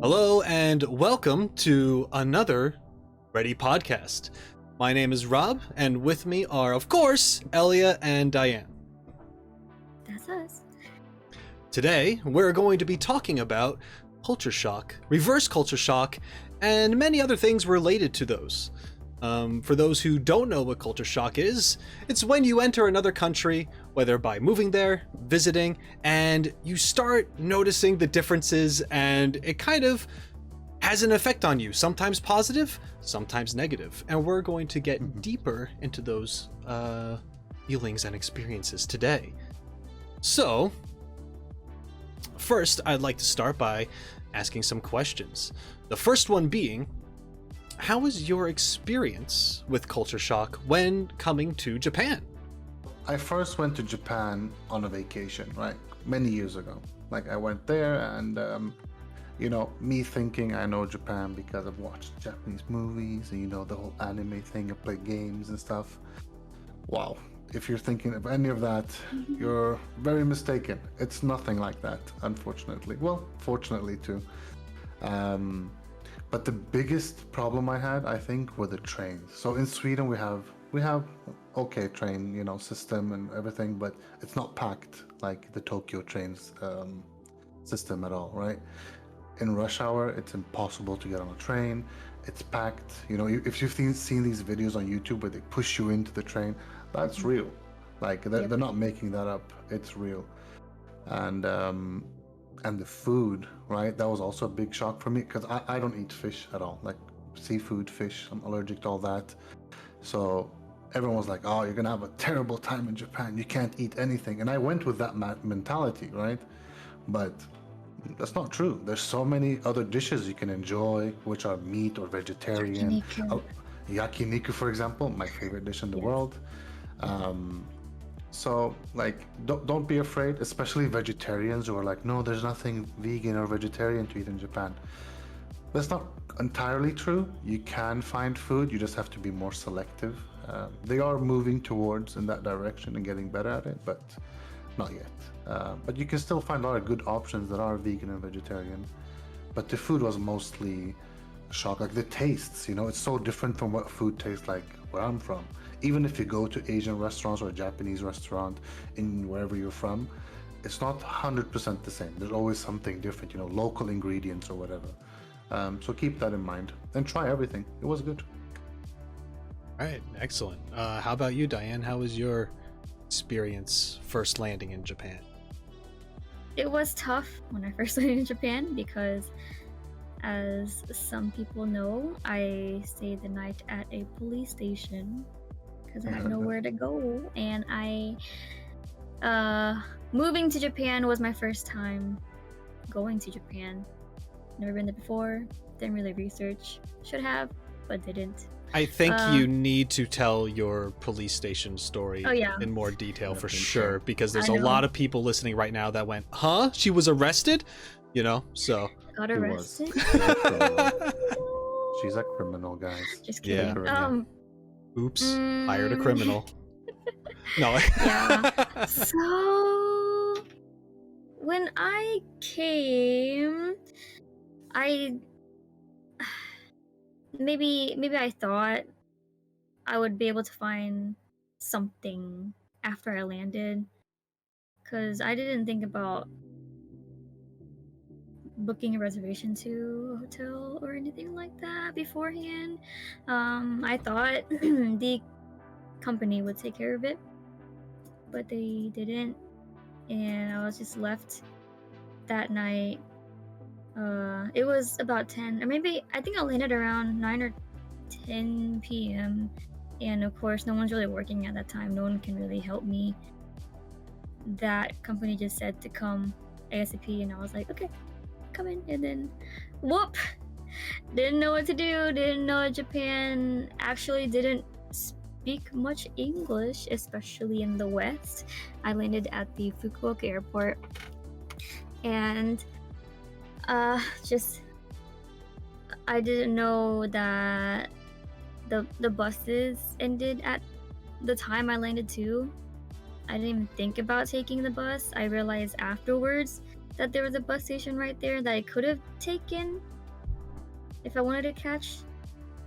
Hello and welcome to another Ready podcast. My name is Rob, and with me are, of course, Elia and Diane. That's us. Today, we're going to be talking about culture shock, reverse culture shock, and many other things related to those. For those who don't know what culture shock is, it's when you enter another country, whether by moving there, visiting, and you start noticing the differences, and it kind of has an effect on you, sometimes positive, sometimes negative. And we're going to get deeper into those feelings and experiences today. So, first, I'd like to start by asking some questions. The first one being, how was your experience with culture shock when coming to Japan? I first went to Japan on a vacation, right? Many years ago. Like, I went there and, me thinking I know Japan because I've watched Japanese movies and, the whole anime thing, I play games and stuff. Wow. If you're thinking of any of that, you're very mistaken. It's nothing like that, unfortunately. Well, fortunately too. But the biggest problem I had, I think, were the trains. So in Sweden, we have okay train, system and everything, but it's not packed like the Tokyo trains system at all, right? In rush hour, it's impossible to get on a train. It's packed. If you've seen these videos on YouTube where they push you into the train, that's real. Like they're not making that up. It's real. And the food, right? That was also a big shock for me because I don't eat fish at all, like seafood, fish. I'm allergic to all that. So everyone was like, oh, you're gonna have a terrible time in Japan. You can't eat anything. And I went with that mentality, right? But that's not true. There's so many other dishes you can enjoy, which are meat or vegetarian. Yakiniku, for example, my favorite dish in the world. So, like, don't be afraid, especially vegetarians who are like, no, there's nothing vegan or vegetarian to eat in Japan. That's not entirely true. You can find food, you just have to be more selective. They are moving towards in that direction and getting better at it, but not yet. But you can still find a lot of good options that are vegan and vegetarian. But the food was mostly a shock. Like the tastes, it's so different from what food tastes like where I'm from. Even if you go to Asian restaurants or a Japanese restaurant in wherever you're from, it's not 100% the same. There's always something different, local ingredients or whatever. So keep that in mind and try everything. It was good. All right, excellent. How about you, Diane? How was your experience first landing in Japan? It was tough when I first landed in Japan because, as some people know, I stayed the night at a police station because I had nowhere to go, and moving to Japan was my first time going to Japan. Never been there before, didn't really research, should have, but didn't. I think you need to tell your police station story in more detail for sure, because there's a lot of people listening right now that went, huh? She was arrested? So. Got arrested? She's a criminal, guys. Just kidding. Yeah. Oops, hired a criminal. No. Yeah. So, when I came, maybe I thought I would be able to find something after I landed, because I didn't think about booking a reservation to a hotel or anything like that beforehand. I thought the company would take care of it, but they didn't, and I was just left that night. It was about 10, or maybe I think I landed around 9 or 10 p.m. And of course, no one's really working at that time. No one can really help me. That company just said to come ASAP, and I was like, okay, come in. And then, whoop! Didn't know what to do. Didn't know Japan actually didn't speak much English, especially in the West. I landed at the Fukuoka airport, and I didn't know that the buses ended at the time I landed too. I didn't even think about taking the bus. I realized afterwards that there was a bus station right there that I could have taken if I wanted to catch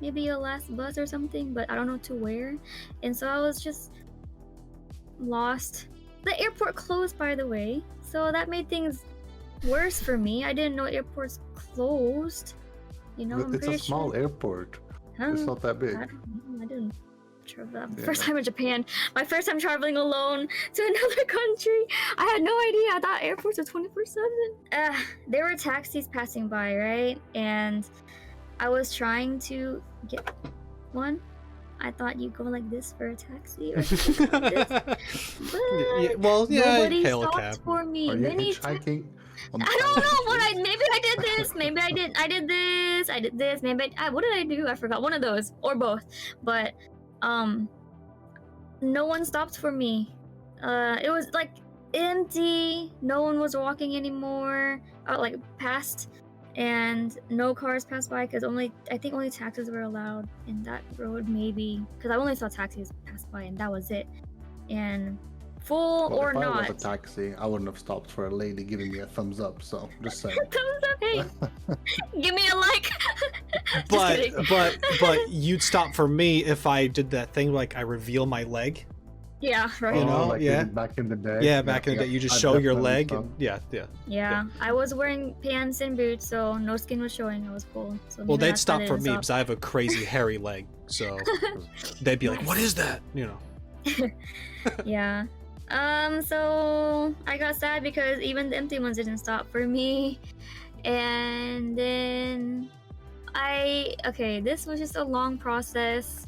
maybe a last bus or something, but I don't know to where. And so I was just lost. The airport closed, by the way, so that made things worse for me. I didn't know airports closed. You know, I'm It's pretty a small sure. airport. It's not that big. I don't know. I didn't travel that. Yeah. First time in Japan. My first time traveling alone to another country. I had no idea. I thought airports were 24/7. There were taxis passing by, right? And I was trying to get one. I thought you'd go like this for a taxi or something like this. But nobody hail a stopped cab. for me. Are you Many hitchhiking? I don't know what maybe I did this, maybe I did this, maybe what did I do? I forgot, one of those or both. But no one stopped for me. It was like empty, no one was walking anymore, like past, and no cars passed by because I think only taxis were allowed in that road, maybe, because I only saw taxis pass by and that was it. And full Well, or if I not. was a taxi, I wouldn't have stopped for a lady giving me a thumbs up. So just saying. Thumbs up, hey, give me a like. but kidding. but you'd stop for me if I did that thing like I reveal my leg. Yeah, right. You know, like yeah. back in the day. Yeah, back in the day, you just show your leg. stopped. And, yeah. Yeah, I was wearing pants and boots, so no skin was showing. I was cool. So Well, maybe they'd that's why stop they for didn't me stop. because I have a crazy hairy leg. So they'd be like, "What is that?" You know. Yeah. So I got sad because even the empty ones didn't stop for me. And then this was just a long process.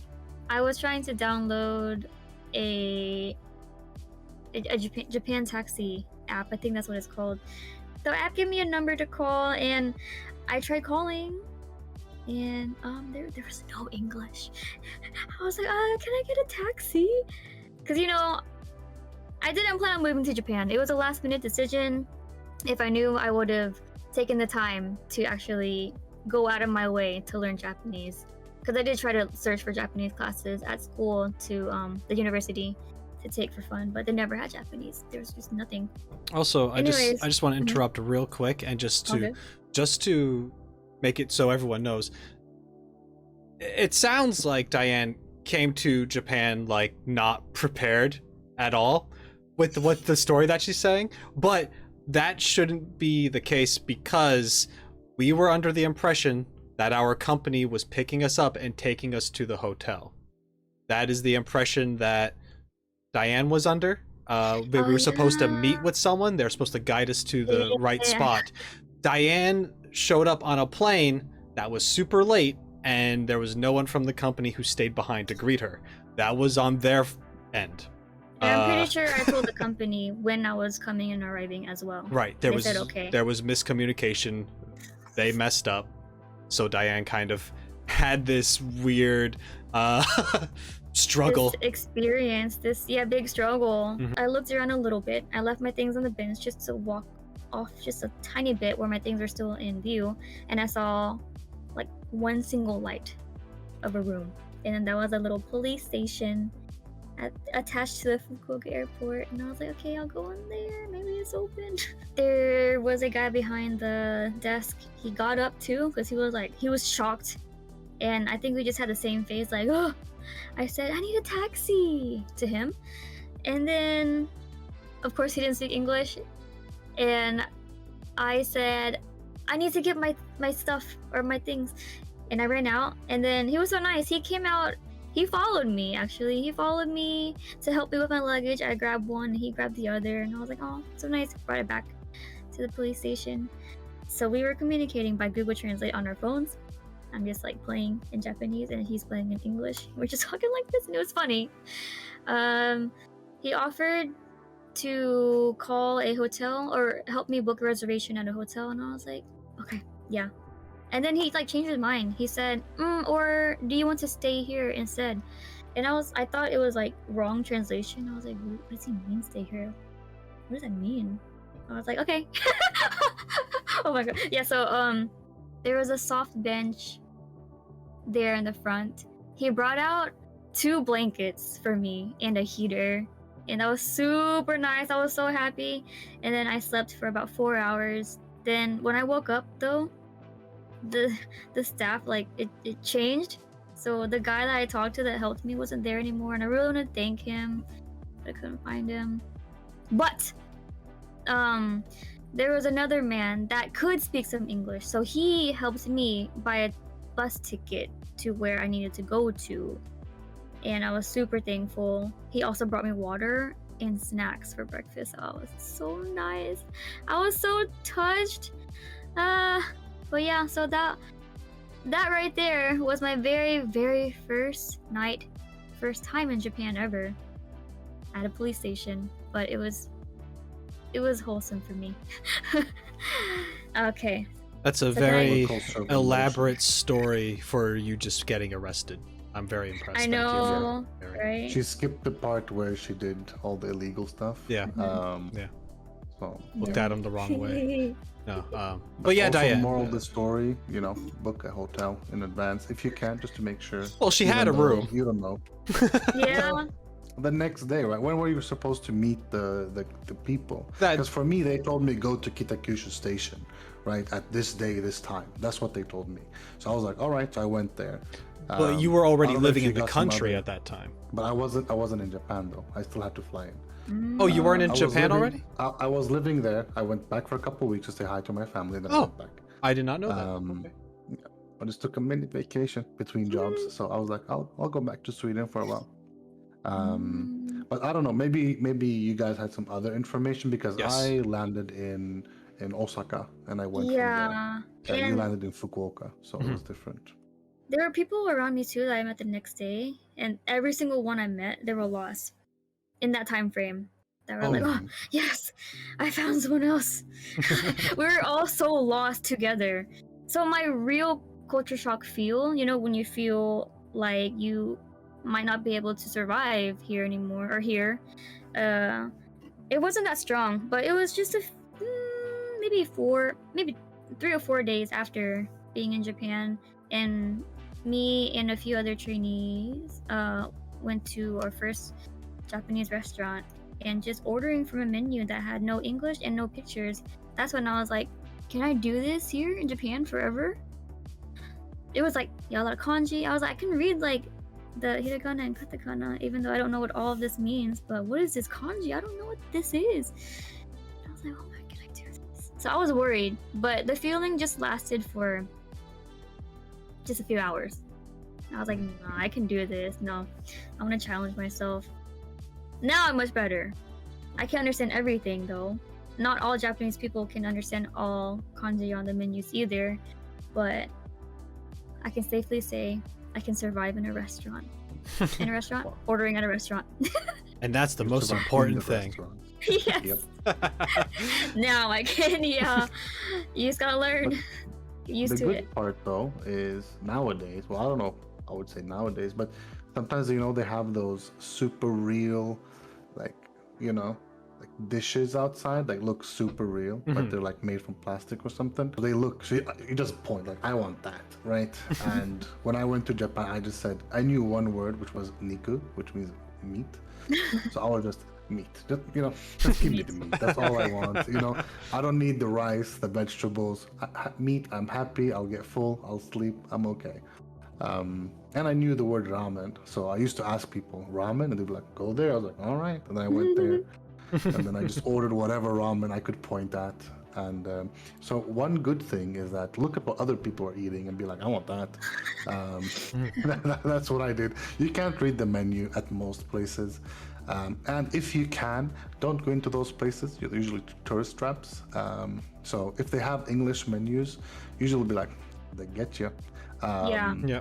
I was trying to download a Japan taxi app. I think that's what it's called. The app gave me a number to call, and I tried calling, and there was no English. I was like, can I get a taxi? Because I didn't plan on moving to Japan. It was a last minute decision. If I knew, I would have taken the time to actually go out of my way to learn Japanese. Because I did try to search for Japanese classes at school to the university to take for fun, but they never had Japanese. There was just nothing. Also, I just want to Mhm. interrupt real quick and just Okay. to make it so everyone knows. It sounds like Diane came to Japan like not prepared at all with the story that she's saying, but that shouldn't be the case because we were under the impression that our company was picking us up and taking us to the hotel. That is the impression that Diane was under. We were supposed to meet with someone. They're supposed to guide us to the right spot. Diane showed up on a plane that was super late, and there was no one from the company who stayed behind to greet her. That was on their end. And I'm pretty sure I told the company when I was coming and arriving as well. Right. They said okay. There was miscommunication. They messed up. So Diane kind of had this weird struggle. This experience, big struggle. Mhm. I looked around a little bit. I left my things on the bench just to walk off just a tiny bit where my things were still in view, and I saw like one single light of a room, and then there was a little police station attached to the Fukuoka airport, and I was like, okay, I'll go in there, maybe it's open. There was a guy behind the desk. He got up too because he was shocked, and I think we just had the same face, like, oh. I said, I need a taxi to him, and then of course he didn't speak English, and I said, I need to get my stuff or my things, and I ran out, and then he was so nice. He came out. He followed me, actually. He followed me to help me with my luggage. I grabbed one, he grabbed the other, and I was like, oh, so nice. Brought it back to the police station. So we were communicating by Google Translate on our phones. I'm just like playing in Japanese and he's playing in English. We're just talking like this, and it was funny. He offered to call a hotel or help me book a reservation at a hotel, and I was like, okay, yeah. And then he like changed his mind. He said, or do you want to stay here instead? And I thought it was like wrong translation. I was like, what does he mean stay here? What does that mean? I was like, okay. Oh my god. Yeah, so there was a soft bench there in the front. He brought out 2 blankets for me and a heater, and that was super nice. I was so happy. And then I slept for about 4 hours. Then when I woke up though, the staff, like it changed. So the guy that I talked to that helped me wasn't there anymore, and I really want to thank him, but I couldn't find him. But there was another man that could speak some English, so he helped me buy a bus ticket to where I needed to go to, and I was super thankful. He also brought me water and snacks for breakfast. Oh, it was so nice. I was so touched. But yeah, so that right there was my very first time in Japan ever at a police station, but it was wholesome for me. Okay. That's a So very Cultural elaborate story for you just getting arrested. I'm very impressed. I Thank you. know, Very- right? She skipped the part where she did all the illegal stuff. Yeah. Yeah. So Looked yeah. at him the wrong way. No. But yeah, also, Diane. moral of the story, book a hotel in advance if you can, just to make sure. Well, she Even had a though room. You don't know. Yeah. The next day, right? When were you supposed to meet the people? That- Because for me, they told me go to Kitakyushu Station, right, at this day, this time. That's what they told me. So I was like, all right. So I went there. But you were I already don't know if living you in the got some country other- at that time. But I wasn't in Japan though. I still had to fly in. Oh, you weren't in I was Japan living- already? I was living there. I went back for a couple of weeks to say hi to my family, and then I Oh. went back. I did not know that. Um, I just took a mini vacation between jobs, so I was like, I'll go back to Sweden for a while. But I don't know. Maybe you guys had some other information, because Yes. I landed in Osaka and I went Yeah. from there. You And landed in Fukuoka, so it was different. there were people around me too that I met the next day, and every single one I met, they were lost in that time frame. They were like, "Oh, yes, I found someone else." We were all so lost together. So my real culture shock feel, when you feel like you might not be able to survive here anymore, or here, it wasn't that strong, but it was just maybe 3 or 4 days after being in Japan, and me and a few other trainees went to our first Japanese restaurant, and just ordering from a menu that had no English and no pictures. That's when I was like, can I do this here in Japan forever? It was like a lot of kanji. I was like, I can read like the hiragana and katakana, even though I don't know what all of this means. But what is this kanji? I don't know what this is. And I was like, oh my, can I do this? So I was worried, but the feeling just lasted for just a few hours. I was like, no, I can do this. No, I want to challenge myself. Now I'm much better. I can't understand everything though. Not all Japanese people can understand all kanji on the menus either, but I can safely say I can survive in a restaurant. Ordering at a restaurant. And that's the You most survived in important the thing. restaurant. Yes. Yep. Now I can, yeah. You just gotta learn. But Get used The to good it. part though is nowadays, well, I don't know, I would say nowadays, but sometimes they have those super real, like dishes outside, like look super real, but they're like made from plastic or something. They look, so you just point like, I want that, right? And when I went to Japan, I just said, I knew one word, which was niku, which means meat. So I was just meat, just give me the meat. That's all I want. I don't need the rice, the vegetables. Meat, I'm happy. I'll get full. I'll sleep. I'm okay. And I knew the word ramen, so I used to ask people ramen, and they'd be like, "Go there." I was like, "All right," and then I went there, and then I just ordered whatever ramen I could point at. And so one good thing is that look at what other people are eating and be like, "I want that." That's what I did. You can't read the menu at most places. And if you can, don't go into those places. They're usually tourist traps. So if they have English menus, usually be like, they get you. Yeah. Yeah.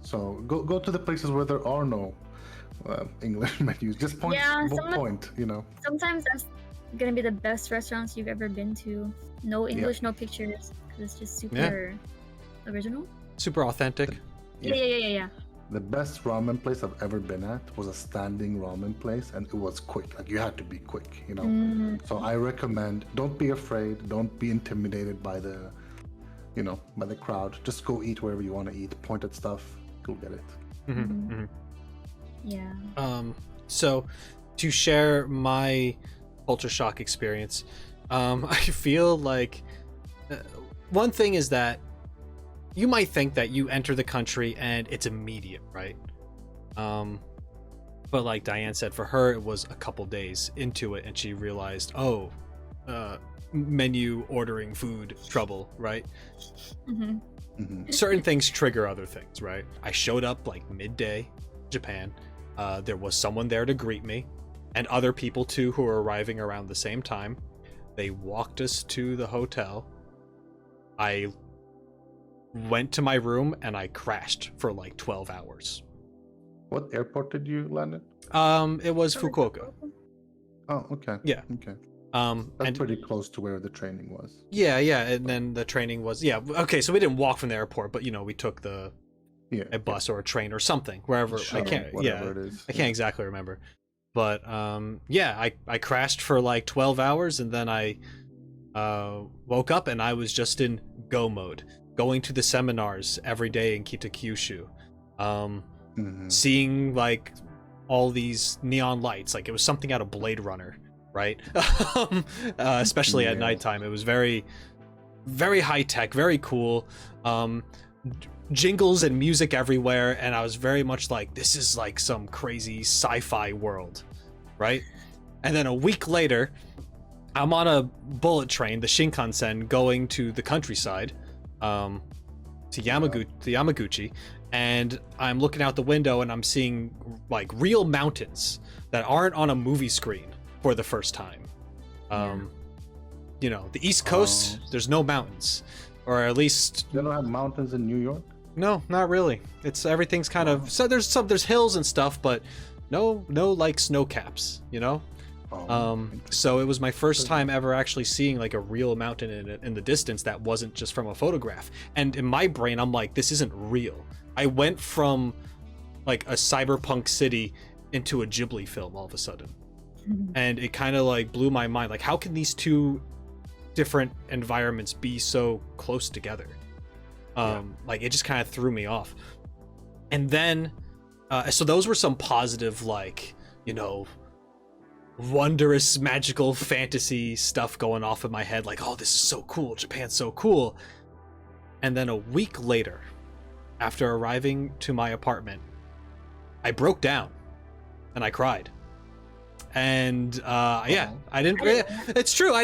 So go to the places where there are no English menus. Just point, Yeah, point. Sometimes that's gonna be the best restaurants you've ever been to. No English, no pictures, because it's just super original. Super authentic. Yeah. The best ramen place I've ever been at was a standing ramen place, and it was quick. Like you had to be quick, So I recommend, don't be afraid, don't be intimidated by the crowd. Just go eat wherever you want to eat. Point at stuff, go get it. Yeah. So to share my culture shock experience, I feel like one thing is that you might think that you enter the country and it's immediate, right? But like Diane said, for her it was a couple days into it, and she realized, menu ordering food trouble, right? Certain things trigger other things, right? I showed up like midday Japan. There was someone there to greet me, and other people too who were arriving around the same time. They walked us to the hotel. I went to my room and I crashed for like 12 hours. What airport did you land at? It was Fukuoka. Oh, okay. Yeah. Okay. That's and pretty close to where the training was. Yeah, and then the training was okay. So we didn't walk from the airport, but we took a bus or a train or something wherever. I can't. It is. I can't exactly remember, but I crashed for like 12 hours, and then I woke up and I was just in go mode, going to the seminars every day in Kitakyushu, seeing like all these neon lights, like it was something out of Blade Runner, right? Especially at nighttime. It was very, very high tech, very cool. Jingles and music everywhere, and I was very much like, this is like some crazy sci-fi world, right? And then a week later, I'm on a bullet train, the Shinkansen, going to the countryside, to Yamaguchi, and I'm looking out the window and I'm seeing like real mountains that aren't on a movie screen for the first time. The East Coast, there's no mountains, or at least you don't have mountains in New York. No, not really. Everything's kind of, so there's hills and stuff, but no like snow caps, so it was my first time ever actually seeing like a real mountain in the distance that wasn't just from a photograph. And in my brain, I'm like, this isn't real. I went from like a cyberpunk city into a Ghibli film all of a sudden. And it kind of like blew my mind. Like, how can these two different environments be so close together? Like, it just kind of threw me off. And then, so those were some positive, like, wondrous, magical fantasy stuff going off in my head. Like, oh, this is so cool. Japan's so cool. And then a week later, after arriving to my apartment, I broke down and I cried. And I didn't. It's true. I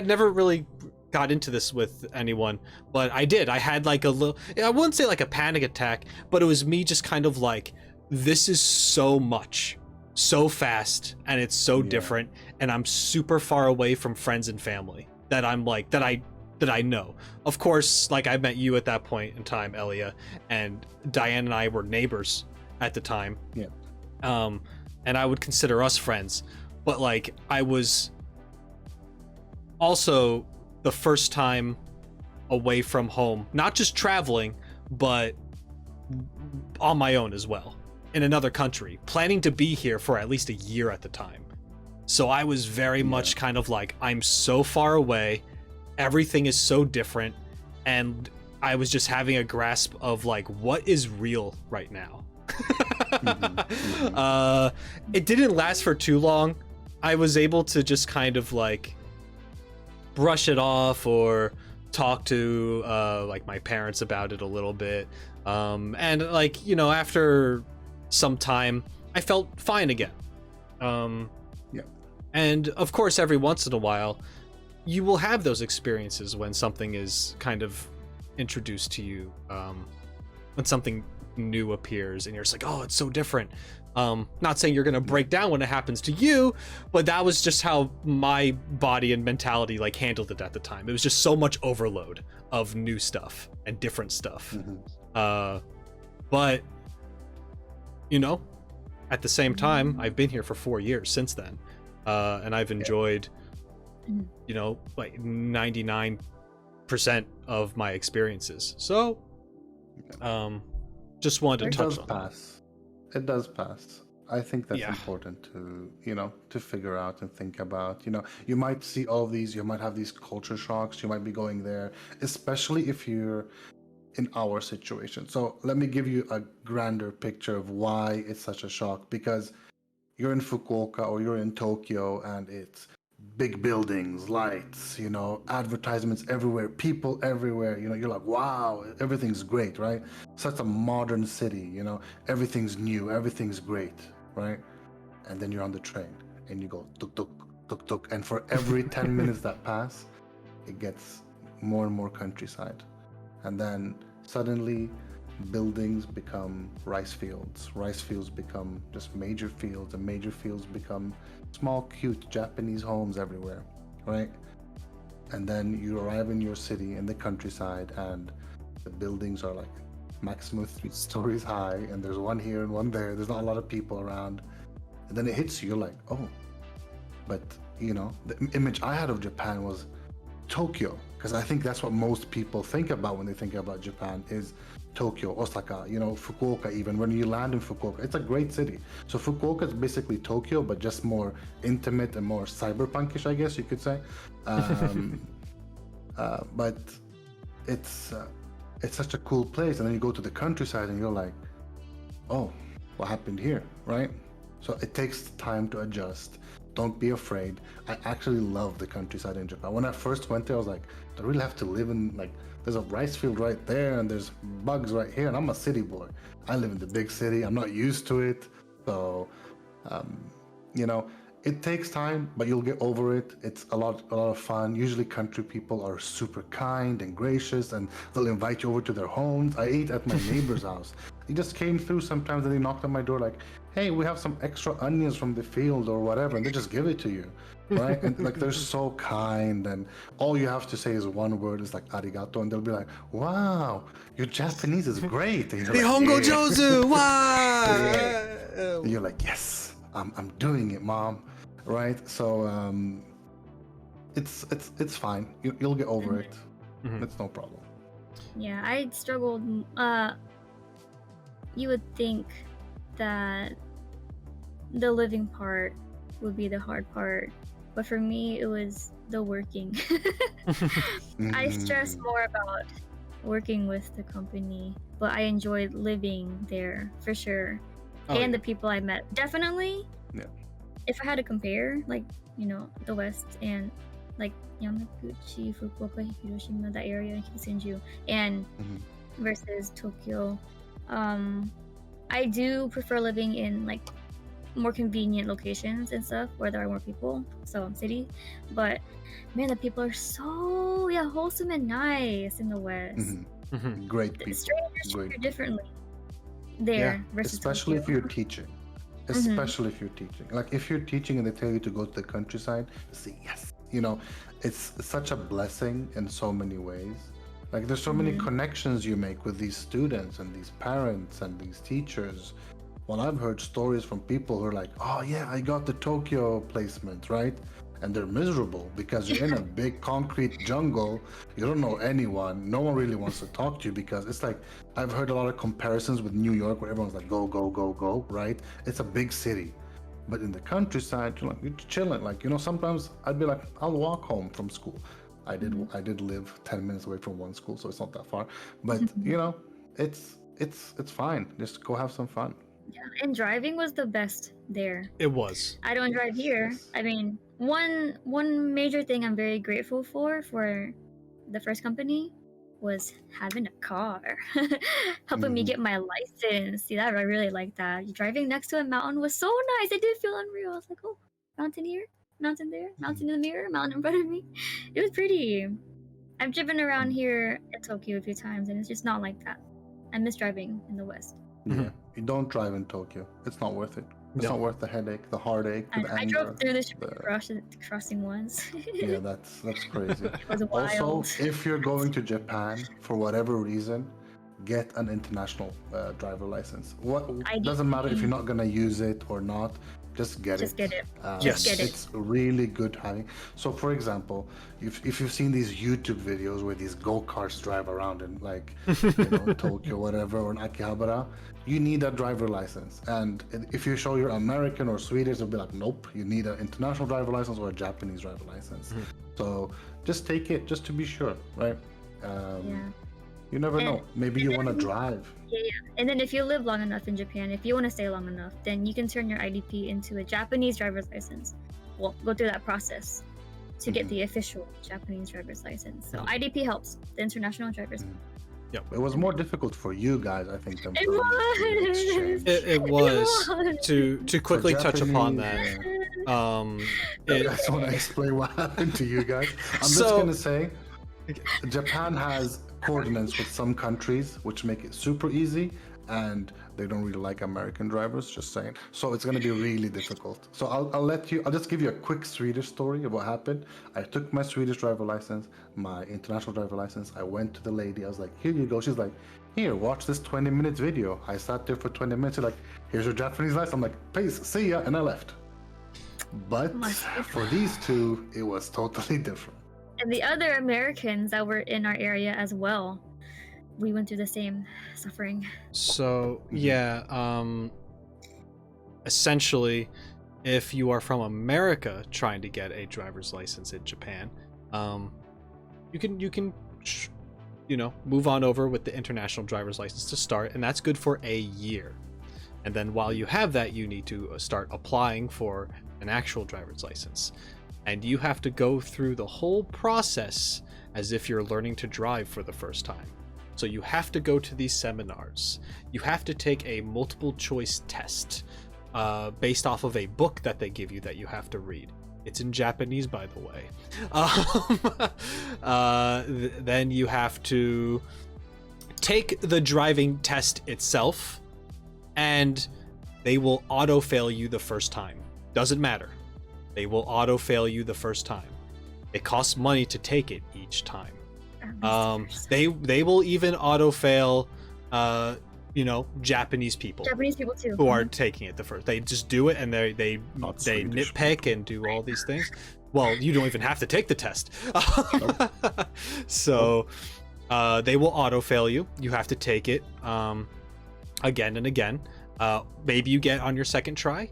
never really got into this with anyone, but I did. I had like a little. I wouldn't say like a panic attack, but it was me just kind of like, this is so much, so fast, and it's so different, and I'm super far away from friends and family that I'm like that I know. Of course, like I met you at that point in time, Elia, and Diane and I were neighbors at the time. Yeah. And I would consider us friends, but like I was also the first time away from home, not just traveling, but on my own as well, in another country, planning to be here for at least a year at the time. So I was very much kind of like, I'm so far away, everything is so different, and I was just having a grasp of like, what is real right now? It didn't last for too long. I was able to just kind of like brush it off or talk to like my parents about it a little bit, and like after some time I felt fine again. And of course, every once in a while you will have those experiences when something is kind of introduced to you, when something new appears and you're just like, oh, it's so different. Not saying you're gonna break down when it happens to you, but that was just how my body and mentality like handled it at the time. It was just so much overload of new stuff and different stuff. But at the same time, I've been here for 4 years since then, and I've enjoyed like 99% of my experiences. So just wanted to touch on that. It does pass. I think that's important to, to figure out and think about. You might see all these, you might have these culture shocks, you might be going there, especially if you're in our situation. So let me give you a grander picture of why it's such a shock, because you're in Fukuoka or you're in Tokyo and it's big buildings, lights, advertisements everywhere, people everywhere. You're like, wow, everything's great, right? Such a modern city, everything's new, everything's great, right? And then you're on the train and you go tuk tuk tuk tuk, and for every 10 minutes that pass, it gets more and more countryside, and then suddenly buildings become rice fields become just major fields, and major fields become small cute Japanese homes everywhere, right? And then you arrive in your city in the countryside, and the buildings are like maximum 3 stories high, and there's one here and one there, there's not a lot of people around, and then it hits you, you're like, oh. But the image I had of Japan was Tokyo, because I think that's what most people think about when they think about Japan, is Tokyo, Osaka, Fukuoka. Even when you land in Fukuoka, it's a great city. So Fukuoka is basically Tokyo, but just more intimate and more cyberpunkish, I guess you could say. But it's such a cool place, and then you go to the countryside and you're like, oh, what happened here, right? So it takes time to adjust. Don't be afraid. I actually love the countryside in Japan. When I first went there, I was like, do I really have to live in, like, there's a rice field right there and there's bugs right here, and I'm a city boy. I live in the big city. I'm not used to it. So, it takes time, but you'll get over it. It's a lot of fun. Usually country people are super kind and gracious, and they'll invite you over to their homes. I ate at my neighbor's house. He just came through sometimes, and they knocked on my door like, hey, we have some extra onions from the field or whatever, and they just give it to you, right? And like, they're so kind, and all you have to say is one word, is like arigato, and they'll be like, wow, your Japanese is great. And you're like, Nihongo yeah. Jozu, wow! Yeah. And you're like, yes, I'm doing it, mom, right? So it's fine. You'll get over it. Mhm. It's no problem. Yeah, I struggled. You would think that the living part would be the hard part, but for me, it was the working. I stressed more about working with the company, but I enjoyed living there for sure. And the people I met, definitely. Yeah. If I had to compare, like, the West and like Yamaguchi, Fukuoka, Hiroshima, that area, Kisenju, and versus Tokyo, I do prefer living in like more convenient locations and stuff where there are more people, so city. But man, the people are so wholesome and nice in the West. Great The people. strangers treat you Great. differently there versus Especially if Tokyo. you're teaching. Especially if you're teaching. Like, if you're teaching and they tell you to go to the countryside, say yes. It's such a blessing in so many ways. Like, there's so many connections you make with these students and these parents and these teachers. Well, I've heard stories from people who are like, oh yeah, I got the Tokyo placement, right? And they're miserable because you're in a big concrete jungle. You don't know anyone. No one really wants to talk to you, because it's like, I've heard a lot of comparisons with New York where everyone's like, go, go, go, go, right? It's a big city. But in the countryside, you're chilling. Like, sometimes I'd be like, I'll walk home from school. I did live 10 minutes away from one school, so it's not that far. But it's fine. Just go have some fun. Yeah, and driving was the best there. It was. I don't drive here. Yes. I mean, one major thing I'm very grateful for the first company was having a car, helping me get my license. See, that I really like that. Driving next to a mountain was so nice. It did feel unreal. I was like, oh, mountain here, mountain there, mountain in the mirror, mountain in front of me. It was pretty. I've driven around here in Tokyo a few times, and it's just not like that. I miss driving in the West. Yeah, you don't drive in Tokyo. It's not worth it. It's not worth the headache, the heartache, the I anger. drove through the crossing once. Yeah, that's crazy. It was wild. Also, if you're going to Japan for whatever reason, get an international driver license. Doesn't matter if you're not gonna use it or not. Just get it. Get it. Yes. Get it. It's really good having. So, for example, if you've seen these YouTube videos where these go-karts drive around in like Tokyo, whatever, or in Akihabara, you need a driver license. And if you show you're American or Swedish, they'll be like, nope, you need an international driver license or a Japanese driver license. So just take it, just to be sure, right? You never know. Maybe you want to drive. Yeah. And then if you live long enough in Japan, if you want to stay long enough, then you can turn your IDP into a Japanese driver's license. Well, go through that process. to get the official Japanese driver's license. So Mhm. IDP helps, the international driver's. Yep. It was more difficult for you guys, I think, than It for me to was. exchange. It was. was. To quickly touch upon that. Japanese, It, You guys want to explain what happened to you guys? I'm just So- gonna say, Japan has coordinates with some countries which make it super easy, and they don't really like American drivers. Just saying. So it's gonna be really difficult. So I'll just give you a quick Swedish story of what happened. I took my Swedish driver license, my international driver license. I went to the lady. I was like, "Here you go." She's like, "Here, watch this 20-minute video." I sat there for 20 minutes. She's like, "Here's your Japanese license." I'm like, "Peace, see ya," and I left. But for these two, it was totally different. And the other Americans that were in our area as well, we went through the same suffering. So yeah, essentially, if you are from America trying to get a driver's license in Japan, you can move on over with the international driver's license to start, and that's good for a year. And then while you have that, you need to start applying for an actual driver's license, and you have to go through the whole process as if you're learning to drive for the first time. So you have to go to these seminars. You have to take a multiple choice test based off of a book that they give you that you have to read. It's in Japanese, by the way. Then you have to take the driving test itself, and they will auto-fail you the first time. Doesn't matter. They will auto-fail you the first time. It costs money to take it each time. They will even auto-fail, Japanese people Too. who are taking it the first. They just do it, and they Swedish nitpick and do all these things. Well, you don't even have to take the test. So they will auto-fail you. You have to take it again and again. Maybe you get on your second try.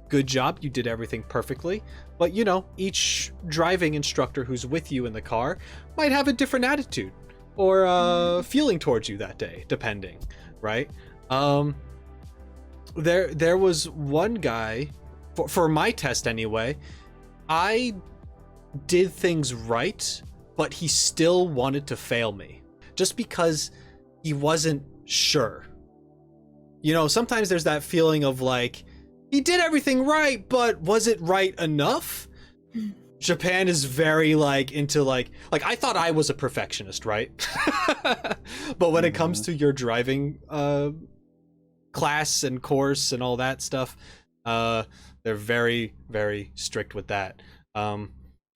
Good job, you did everything perfectly. But each driving instructor who's with you in the car might have a different attitude or feeling towards you that day, depending, right? There was one guy, for my test anyway, I did things right, but he still wanted to fail me just because he wasn't sure. Sometimes there's that feeling of like, he did everything right, but was it right enough? Japan is very into I thought I was a perfectionist, right? But when it comes to your driving class and course and all that stuff, they're very, very strict with that.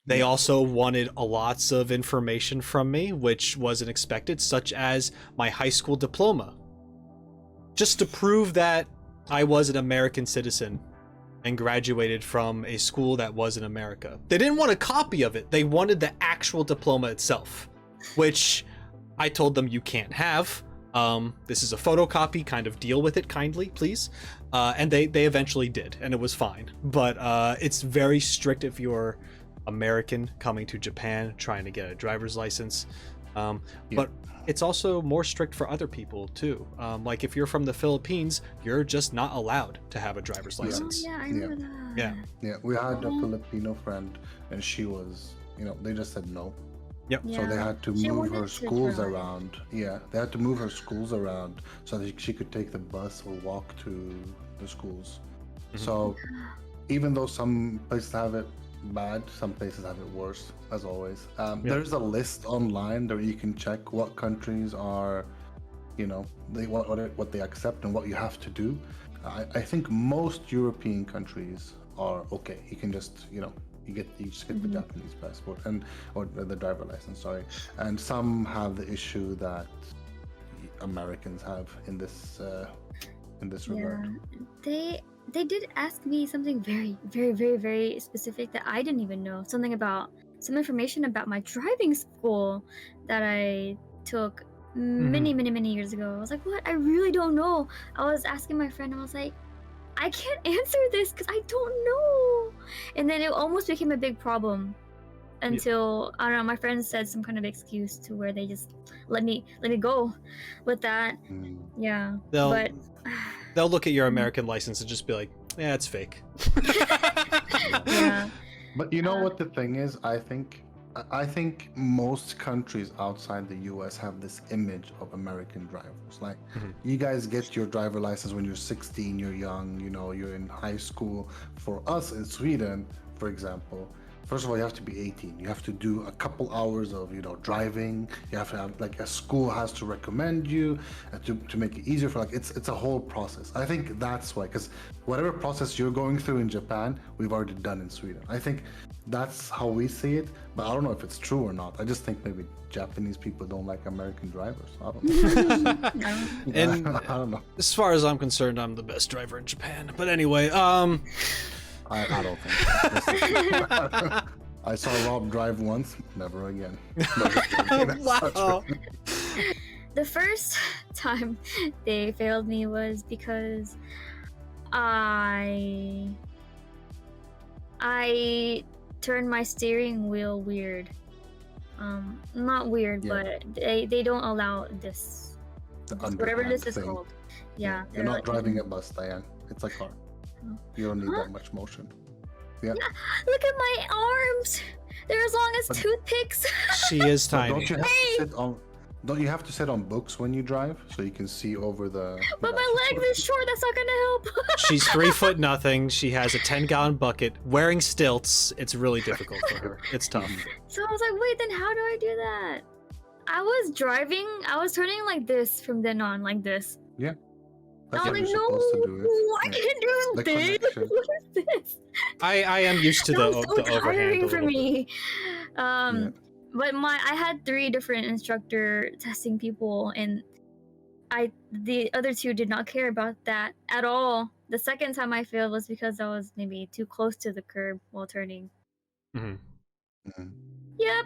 They also wanted lots of information from me, which wasn't expected, such as my high school diploma, just to prove that I was an American citizen and graduated from a school that was in America. They didn't want a copy of it. They wanted the actual diploma itself, which I told them you can't have. This is a photocopy, kind of deal with it kindly, please. And they eventually did, and it was fine. But it's very strict if you're American coming to Japan trying to get a driver's license. But it's also more strict for other people too. Like if you're from the Philippines, you're just not allowed to have a driver's license. Oh, yeah, I remember that. Yeah, we had a Filipino friend, and she was, they just said no. Yep. So they had to She move wanted her to schools drive. around. Yeah, they had to move her schools around so that she could take the bus or walk to the schools. So even though some places have it bad, some places have it worse, as always. There's a list online where you can check what countries are, what they accept and what you have to do. I think most European countries are okay. You can just, you just get the Japanese passport or the driver license, sorry. And some have the issue that Americans have in this regard. They did ask me something very, very, very, very specific that I didn't even know. Some information about my driving school that I took many, many, many years ago. I was like, what? I really don't know. I was asking my friend, I was like, I can't answer this because I don't know. And then it almost became a big problem until, I don't know, my friend said some kind of excuse to where they just let me go with that. Yeah. They'll look at your American license and just be like, yeah, it's fake. Yeah. But you know what the thing is? I think most countries outside the US have this image of American drivers. Like, you guys get your driver license when you're 16, you're young, you know, you're in high school. For us in Sweden, for example, first of all, you have to be 18. You have to do a couple hours of, you know, driving. You have to have, like, a school has to recommend you to make it easier for, like, it's a whole process. I think that's why, because whatever process you're going through in Japan, we've already done in Sweden. I think that's how we see it, but I don't know if it's true or not. I just think maybe Japanese people don't like American drivers. I don't know. And I don't know. as far as I'm concerned, I'm the best driver in Japan. But anyway, I don't think so. I saw Rob drive once, never again. wow. The first time they failed me was because I turned my steering wheel weird. Not weird, but they don't allow this whatever this is called. Yeah. You're not driving a bus, Diane. It's a car. You don't need that much motion. Yeah. Look at my arms. They're as long as toothpicks. She is So tiny. don't you have to sit on books when you drive so you can see over the? But my legs are short. That's not gonna help. She's 3'0". She has a 10-gallon bucket, wearing stilts. It's really difficult for her. It's tough. So I was like, wait, then how do I do that? I was driving. I was turning like this from then on, like this. Yeah. I That's was how like, you're no, supposed to do it. I Yeah. can't do The this. connection. What is this? I am used to That was so the overhand a tiring for little bit. me. Yeah. But I had 3 different instructor testing people, and the other 2 did not care about that at all. The second time I failed was because I was maybe too close to the curb while turning. Mhm. Mhm. Yep.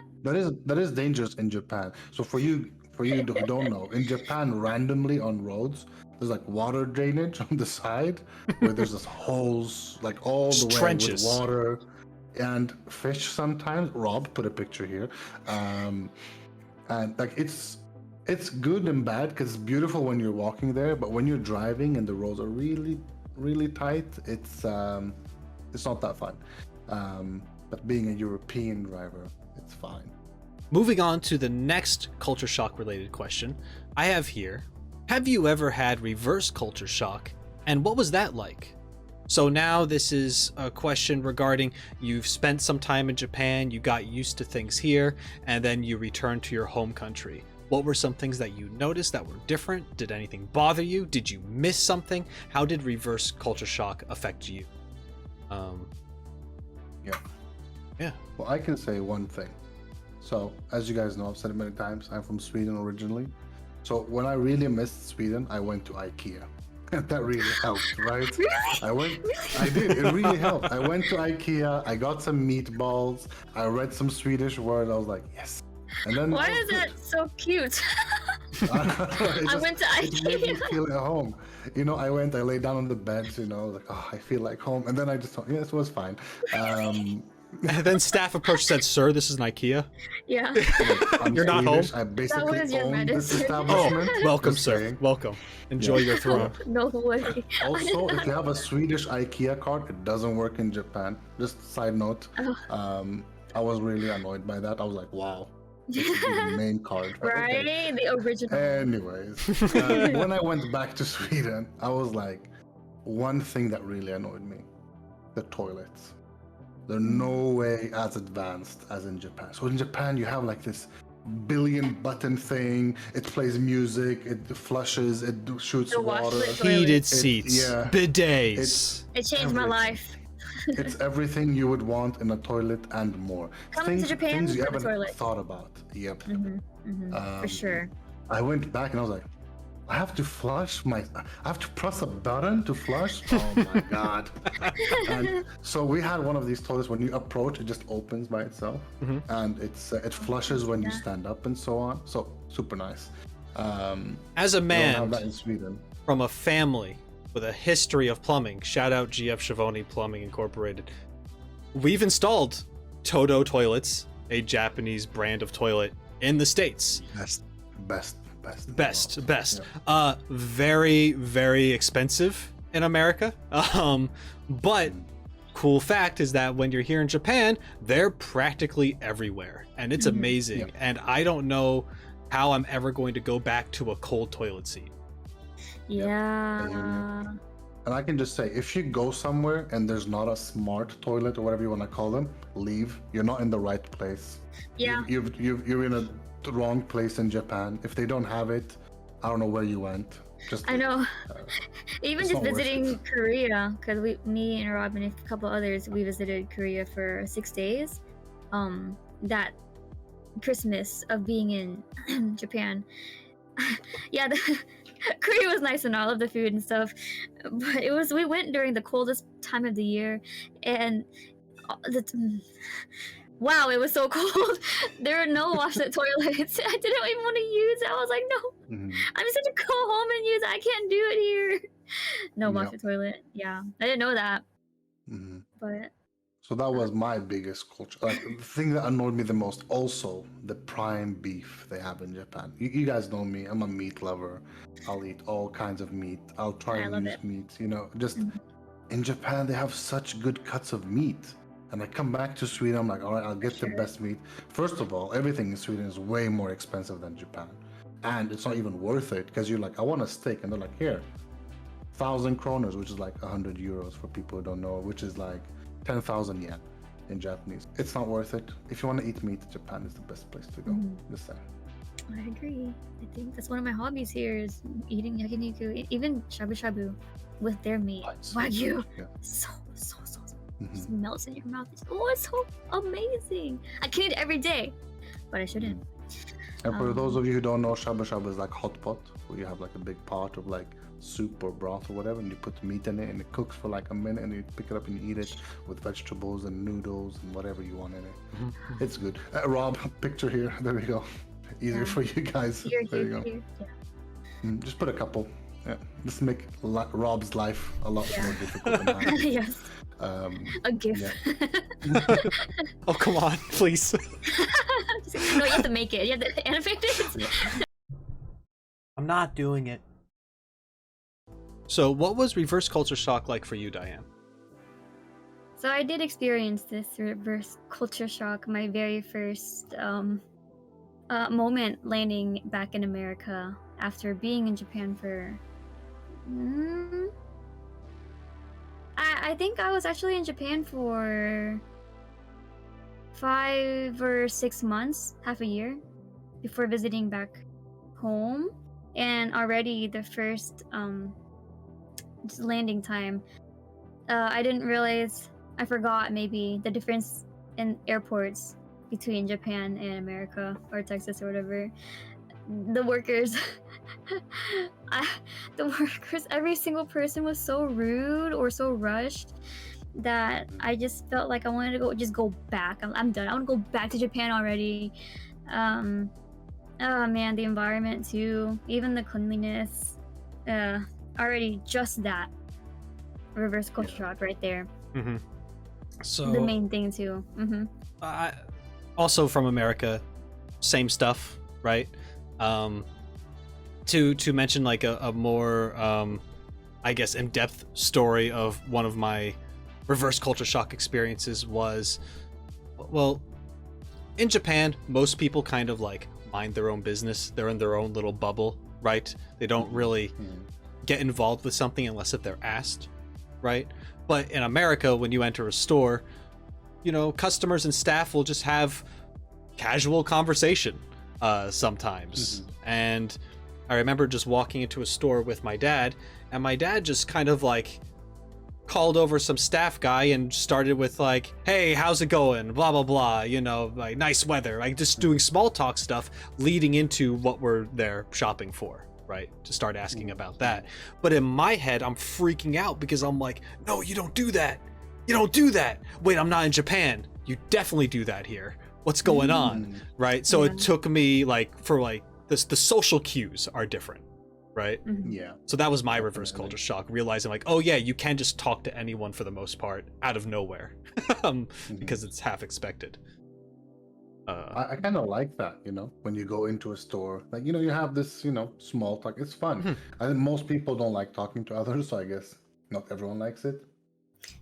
That is dangerous in Japan. So for you who don't know, in Japan, randomly on roads, there's like water drainage on the side where there's just holes like all the way Trenches. with water and fish sometimes. Rob put a picture here, and like it's good and bad because it's beautiful when you're walking there, but when you're driving and the roads are really tight, it's not that fun. But being a European driver, it's fine. Moving on to the next culture shock related question I have here. Have you ever had reverse culture shock, and what was that like? So now this is a question regarding you've spent some time in Japan, you got used to things here, and then you returned to your home country. What were some things that you noticed that were different? Did anything bother you? Did you miss something? How did reverse culture shock affect you? Yeah. Well, I can say one thing. So, as you guys know, I've said it many times, I'm from Sweden originally. So, when I really missed Sweden, I went to IKEA. That really helped, right? Really? I did, it really helped. I went to IKEA, I got some meatballs, I read some Swedish word, I was like, yes. And then Why is that so cute? I went to It made me IKEA. feel at home. You know, I lay down on the bed, you know, like, oh, I feel like home. And then I just thought, yes, it was fine. And then staff approached and said, "Sir, this is an IKEA." Yeah. I'm You're not Swedish. home? I basically was your own this medicine. establishment. Welcome, Just sir. saying. Welcome. Enjoy your throne. No way. Also, if you have a Swedish IKEA card, it doesn't work in Japan. Just side note. I was really annoyed by that. I was like, wow. This is the main card. Right? Okay. The original. Anyways, when I went back to Sweden, I was like, one thing that really annoyed me, the toilets. They're no way as advanced as in Japan. So in Japan, you have like this billion button thing. It plays music, it flushes, it shoots The water. washlet toilet. Heated seats, yeah. bidets. It changed my everything. life. It's everything you would want in a toilet and more. Come to Japan things you for the haven't toilet. thought about. Yep. For sure. I went back and I was like, I have to flush I have to press a button to flush? Oh my god. And so we had one of these toilets, when you approach, it just opens by itself. And it flushes when you stand up and so on. So super nice. As a They don't have man that in Sweden. from a family with a history of plumbing, shout out GF Schiavone Plumbing Incorporated, we've installed Toto toilets, a Japanese brand of toilet, in the States. Best. Very, very expensive in America. But cool fact is that when you're here in Japan, they're practically everywhere, and it's amazing. Yeah. And I don't know how I'm ever going to go back to a cold toilet seat. Yeah. And I can just say, if you go somewhere and there's not a smart toilet or whatever you want to call them, leave. You're not in the right place. Yeah. You're in the wrong place in Japan. If they don't have it, I don't know where you went. Just I know. Even it's just not worth visiting it. Korea, because me and Rob and a couple others, we visited Korea for 6 days. That Christmas of being in Japan. Yeah, Korea was nice and all of the food and stuff, but we went during the coldest time of the year, and wow, it was so cold. There were no washlet toilets. I didn't even want to use it. I was like, no, Mhm. I'm just gonna go home and use it. I can't do it here. No Yep. washlet toilet. Yeah, I didn't know that, Mhm. but So that was my biggest culture. Like the thing that annoyed me the most. Also, the prime beef they have in Japan. You guys know me. I'm a meat lover. I'll eat all kinds of meat. I'll try I and love use it. meat. You know, just Mhm. in Japan they have such good cuts of meat. And I come back to Sweden. I'm like, all right, I'll get the Sure. best meat. First of all, everything in Sweden is way more expensive than Japan, and it's not even worth it because you're like, I want a steak, and they're like, here, 1,000 kroners, which is like 100 euros for people who don't know, which is like 10,000 yen in Japanese. It's not worth it. If you want to eat meat, Japan is the best place to go. Mhm. Just saying. I agree. I think that's one of my hobbies here is eating yakiniku, even shabu shabu with their meat. Nice. Wagyu. Yeah. So Mhm. just melts in your mouth. It's so amazing. I can eat it every day, but I shouldn't. And for those of you who don't know, shabu shabu is like hot pot, where you have like a big pot of like soup or broth or whatever, and you put meat in it, and it cooks for like a minute, and you pick it up and you eat it with vegetables and noodles and whatever you want in it. It's good. Rob, picture here. There we go. Easier Yeah. for you guys. Here, There you here, go. here. Yeah. Just put a couple. Yeah, just make Rob's life a lot Yeah. more difficult than mine. Yes. A gift. Yeah. Oh, come on, please. No, you have to make it. You have to animate it. Yeah. I'm not doing it. So, what was reverse culture shock like for you, Diane? So I did experience this reverse culture shock. My very first moment landing back in America after being in Japan for. I think I was actually in Japan for 5 or 6 months, half a year, before visiting back home. And already the first landing time, I didn't realize, I forgot maybe the difference in airports between Japan and America or Texas or whatever. The workers, every single person was so rude or so rushed that I just felt like I wanted to go back. I'm done. I want to go back to Japan already. Oh man, the environment too, even the cleanliness. Already just that reverse culture shock right there. Mm-hmm. So The main thing too. also from America, same stuff, right? To mention like a more I guess in-depth story of one of my reverse culture shock experiences was, well, in Japan, most people kind of like mind their own business. They're in their own little bubble, right? They don't really get involved with something unless if they're asked, right? But in America, when you enter a store, you know, customers and staff will just have casual conversation sometimes. And I remember just walking into a store with my dad, and my dad just kind of like called over some staff guy and started with like, hey, how's it going, blah blah blah, you know, like nice weather, like just doing small talk stuff leading into what we're there shopping for, right? To start asking about that. But in my head, I'm freaking out because I'm like, no, you don't do that, you don't do that. Wait, I'm not in Japan, you definitely do that here, what's going on, right? So Yeah. it took me like for like the social cues are different, right? Yeah. So that was my reverse Definitely. culture shock, realizing like, oh yeah, you can just talk to anyone for the most part out of nowhere because it's half expected. I kind of like that, you know, when you go into a store, like, you know, you have this, you know, small talk. It's fun. I think most people don't like talking to others, so I guess not everyone likes it.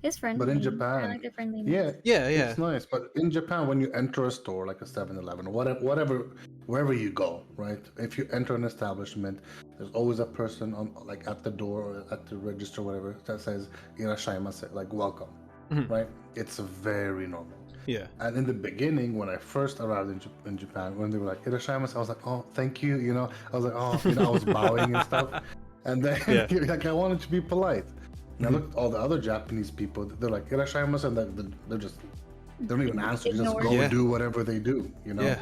It's friendly. But in I Japan, like the friendliness. yeah, Yeah. it's nice. But in Japan, when you enter a store like a 7-Eleven, whatever, wherever you go, right? If you enter an establishment, there's always a person on like at the door or at the register, whatever, that says "Irashaimase," like welcome, Mhm. right? It's very normal. Yeah. And in the beginning, when I first arrived in Japan, when they were like "Irashaimase," I was like, "Oh, thank you," you know. I was like, "Oh," you know, I was bowing and stuff. And then Yeah. like I wanted to be polite. And I Mhm. looked at all the other Japanese people. They're like "Irashaimase," and they're just they don't even answer. They just Ignore go it. Yeah. and do whatever they do, you know. Yeah.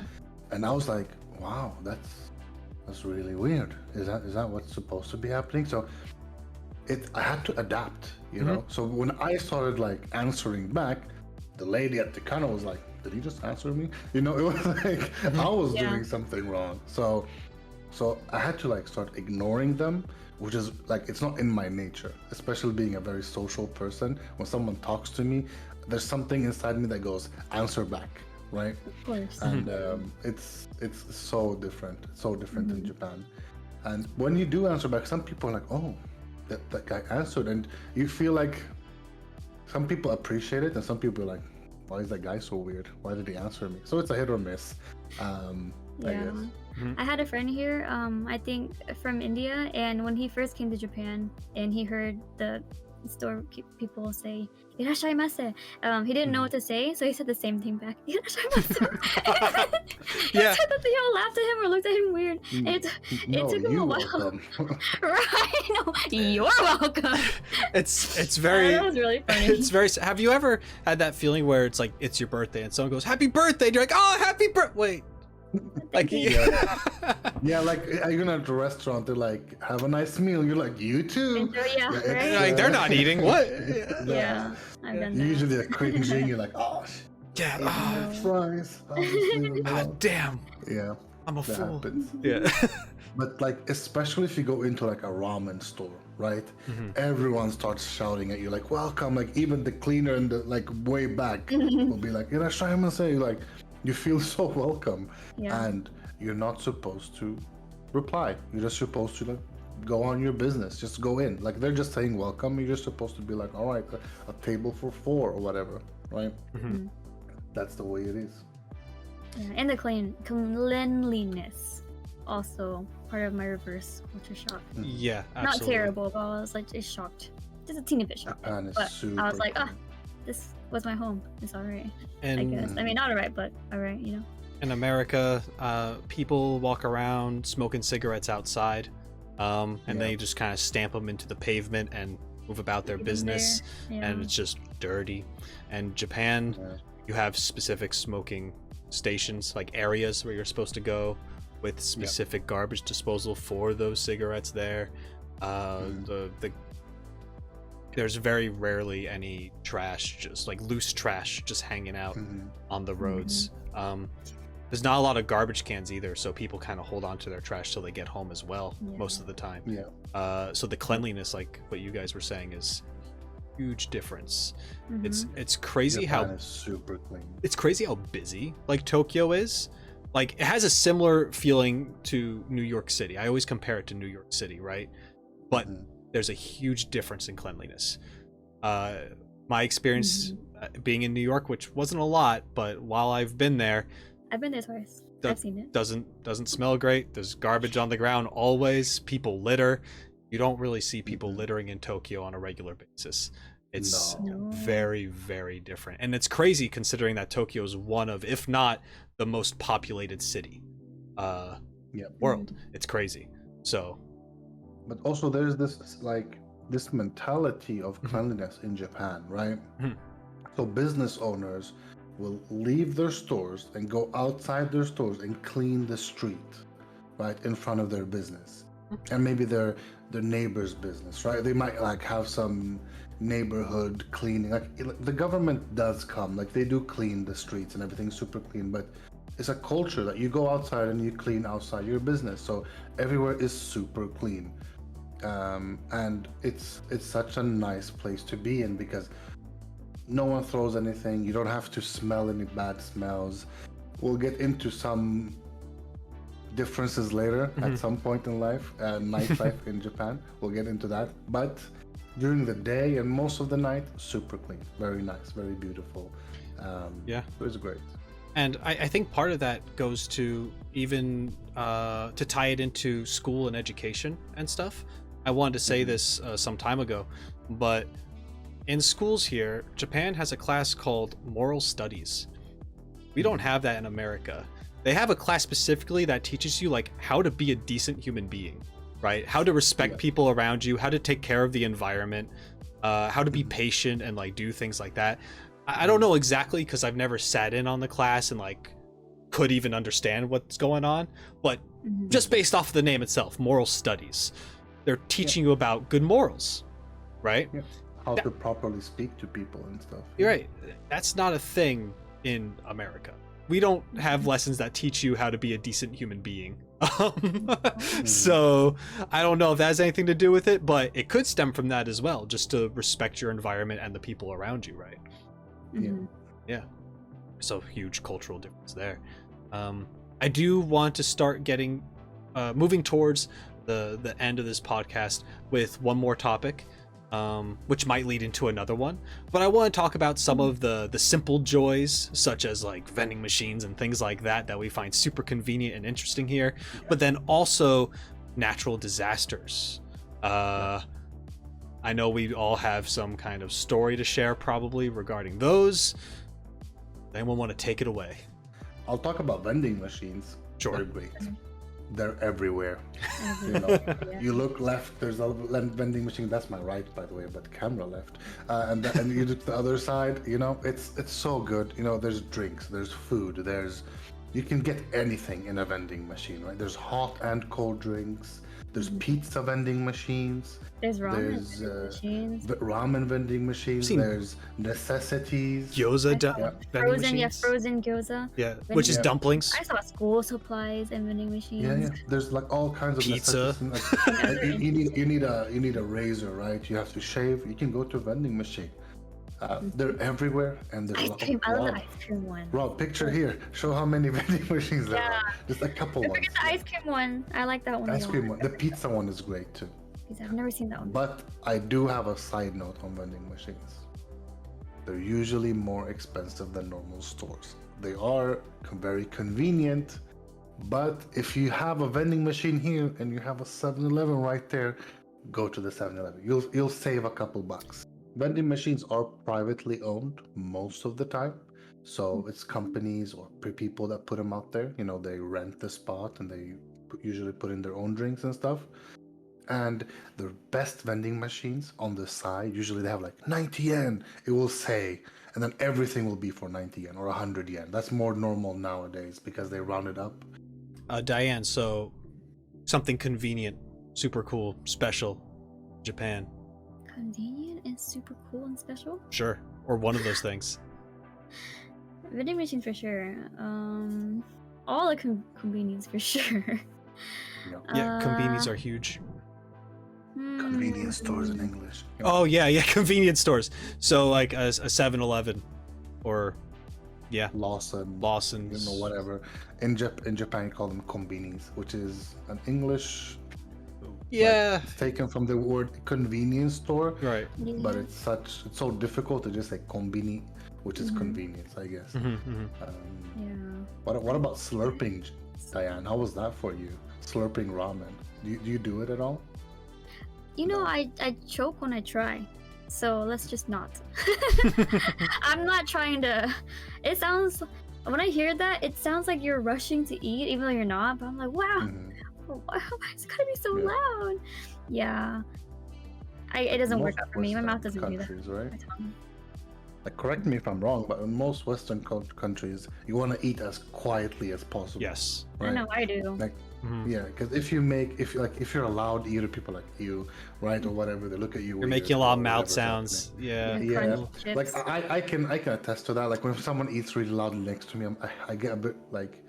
And I was like, "Wow, that's really weird. Is that what's supposed to be happening?" So I had to adapt, you know. So when I started like answering back, the lady at the counter was like, "Did he just answer me?" You know, it was like I was Yeah. doing something wrong. So I had to like start ignoring them, which is like it's not in my nature, especially being a very social person. When someone talks to me, there's something inside me that goes answer back, right? Of course. And it's so different, in Japan. And when you do answer back, some people are like, "Oh, that guy answered," and you feel like some people appreciate it, and some people are like, "Why is that guy so weird? Why did he answer me?" So it's a hit or miss, I Yeah. guess. I had a friend here, I think from India, and when he first came to Japan and he heard the store people say "Irashaimase," he didn't know what to say, so he said the same thing back. "Irashaimase." Yeah. So that they all laughed at him or looked at him weird. It No, took him you a while. welcome. Right? No, you're welcome. It's very That was really funny. it's very have you ever had that feeling where it's like it's your birthday and someone goes happy birthday and you're like, "Oh, happy birthday." Wait. Like Yeah, like you're at a restaurant, they're like, "Have a nice meal." You're like, "You too." And so, yeah, it's, right? like they're not eating. What? Yeah, I've done that. Usually they're cringing. You're like, "Oh, Yeah. ate my Oh, fries." I'll just leave them alone. damn. Yeah, I'm a that fool. happens. Yeah. But like, especially if you go into like a ramen store, right? Everyone starts shouting at you like, "Welcome!" Like even the cleaner in the like way back will be like, "Irashaimase," like you feel so welcome, Yeah. and you're not supposed to reply. You're just supposed to like go on your business. Just go in. Like they're just saying welcome. You're just supposed to be like, "All right, a table for 4 or whatever," right? That's the way it is. Yeah, and the cleanliness, also part of my reverse culture shock. Yeah. Not Absolutely. terrible, but I was like, it's shocked. Just a teeny bit shocked. Japan is But super. I was like, clean. this was my home. It's alright. I And guess. I mean, not alright, but alright, you know. in America, people walk around smoking cigarettes outside, and they just kind of stamp them into the pavement and move about their Leave 'em business, there. Yeah. and it's just dirty. And Japan, Yeah. you have specific smoking stations, like areas where you're supposed to go with specific garbage disposal for those cigarettes there. There's very rarely any trash, just like loose trash just hanging out on the roads. There's not a lot of garbage cans either, so people kind of hold on to their trash till they get home as well, most of the time. Yeah. So the cleanliness, like what you guys were saying, is huge difference. It's crazy Japan how is super clean. it's crazy how busy like Tokyo is. Like it has a similar feeling to New York City. I always compare it to New York City, right? But there's a huge difference in cleanliness. My experience being in New York, which wasn't a lot, but while I've been there, I've been there twice. I've seen it. doesn't smell great. There's garbage on the ground always. People litter. You don't really see people littering in Tokyo on a regular basis. It's very, very different. And it's crazy considering that Tokyo is one of, if not the most populated city world. It's crazy. So But also there's this mentality of cleanliness in Japan, right? So business owners will leave their stores and go outside their stores and clean the street, right, in front of their business. And maybe their neighbor's business, right? They might like have some neighborhood cleaning. Like the government does come, like they do clean the streets and everything's super clean, but it's a culture that you go outside and you clean outside your business. So everywhere is super clean. And it's such a nice place to be in because no one throws anything. You don't have to smell any bad smells. We'll get into some differences later at some point in life, nightlife in Japan. We'll get into that. But during the day and most of the night, super clean, very nice, very beautiful. Yeah. It was great. And I think part of that goes to even to tie it into school and education and stuff. I wanted to say this some time ago, but in schools here, Japan has a class called Moral Studies. We don't have that in America. They have a class specifically that teaches you like how to be a decent human being, right? How to respect people around you, how to take care of the environment, how to be patient and like do things like that. I don't know exactly because I've never sat in on the class and like could even understand what's going on, but just based off of the name itself, Moral Studies, they're teaching you about good morals, right? Yeah. How to properly speak to people and stuff. You're right. That's not a thing in America. We don't have lessons that teach you how to be a decent human being. So I don't know if that has anything to do with it, but it could stem from that as well, just to respect your environment and the people around you, right? Yeah. So huge cultural difference there. I do want to start getting moving towards the end of this podcast with one more topic, which might lead into another one, but I want to talk about some of the simple joys, such as like vending machines and things like that we find super convenient and interesting here, but then also natural disasters. I know we all have some kind of story to share probably regarding those. Anyone want to take it away? I'll talk about vending machines. Sure. They're great. They're everywhere. You know, you look left, there's a vending machine. That's my right, by the way, but camera left. And you look the other side. You know, it's so good. You know, there's drinks, there's food, you can get anything in a vending machine, right? There's hot and cold drinks. There's pizza vending machines. There's ramen vending machines. Ramen vending machines. There's necessities. Gyoza vending machines. Frozen gyoza. Yeah, which is dumplings. I saw school supplies and vending machines. Yeah. There's like all kinds of pizza. Like, you need a razor, right? You have to shave. You can go to a vending machine. They're everywhere, and there's ice cream. I love the ice cream one. Rob, picture here. Show how many vending machines there are. Just a couple ones. Forget the ice cream one. I like that one. Ice cream one. The pizza one is great too. I've never seen that one. But I do have a side note on vending machines. They're usually more expensive than normal stores. They are very convenient, but if you have a vending machine here and you have a 7-Eleven right there, go to the 7-Eleven. You'll save a couple bucks. Vending machines are privately owned most of the time, so it's companies or people that put them out there. You know, they rent the spot and they usually put in their own drinks and stuff. And the best vending machines on the side, usually they have like 90 yen, it will say, and then everything will be for 90 yen or 100 yen. That's more normal nowadays because they round it up. Diane, so something convenient, super cool, special, Japan. Convenient and super cool and special? Sure. Or one of those things. Vending machines for sure. All the convenience for sure. Yeah, convenience are huge. Convenience stores in English. Oh yeah, convenience stores. So like a 7-Eleven or Lawson's, you know, whatever. In Japan you call them konbinis, which is an English like, taken from the word convenience store, right? But it's so difficult to just say konbini, which is convenience, I guess. What about slurping, Diane? How was that for you? Slurping ramen. Do you do it at all? You know, I choke when I try, so let's just not. I'm not trying to. It sounds, when I hear that, it sounds like you're rushing to eat, even though you're not. But I'm like, wow, why is it gotta be so loud? Yeah, it doesn't work out for me. My mouth doesn't do that. Right? Like, correct me if I'm wrong, but in most Western countries, you want to eat as quietly as possible. Yes, right? I know I do. Like, yeah, because if you're a loud eater, people like you, right, or whatever, they look at you. You're making a lot of mouth sounds. Yeah. Like I can attest to that. Like when someone eats really loudly next to me, I get a bit like,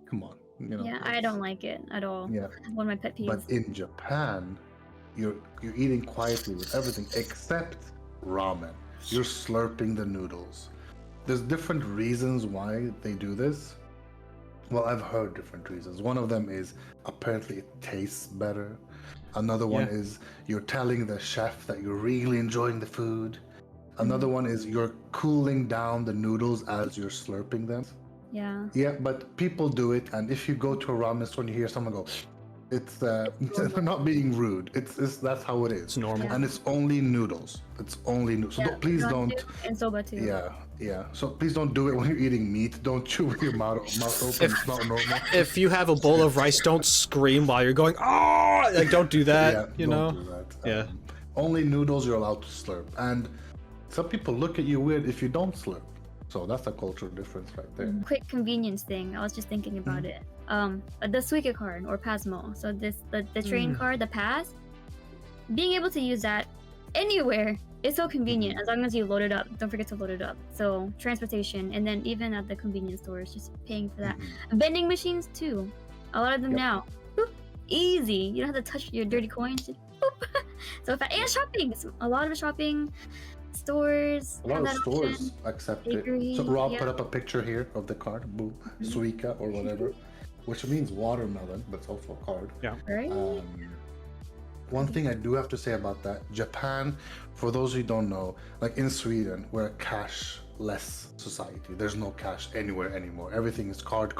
come on, you know. Yeah, I don't like it at all. Yeah. One of my pet peeves. But in Japan, you're eating quietly with everything except ramen. You're slurping the noodles. There's different reasons why they do this. Well, I've heard different reasons. One of them is apparently it tastes better. Another one is you're telling the chef that you're really enjoying the food. Another one is you're cooling down the noodles as you're slurping them. Yeah. Yeah, but people do it, and if you go to a ramen store and you hear someone go, it's not being rude. It's that's how it is. It's normal. Yeah. And it's only noodles. It's only noodles. So please don't. And soba too. Yeah. So please don't do it when you're eating meat. Don't chew with your mouth open. It's not normal. If you have a bowl of rice, don't scream while you're going, oh! Like, don't do that, you know? Do that. Yeah. Only noodles you're allowed to slurp. And some people look at you weird if you don't slurp. So that's a cultural difference right there. Quick convenience thing. I was just thinking about it. The Suica card or Pasmo. So the train card, the pass. Being able to use that anywhere is so convenient as long as you load it up. Don't forget to load it up. So transportation, and then even at the convenience stores, just paying for that. Vending machines too. A lot of them now. Boop, easy. You don't have to touch your dirty coins. Just boop. So and shopping. A lot of shopping. Stores. A lot of that stores option. accept Bakery, it. So Rob yeah. put up a picture here of the card, boom, Suica or whatever, which means watermelon, but it's also a card. Yeah. Right? One thing I do have to say about that, Japan, for those who don't know, like in Sweden, we're a cashless society. There's no cash anywhere anymore. Everything is card.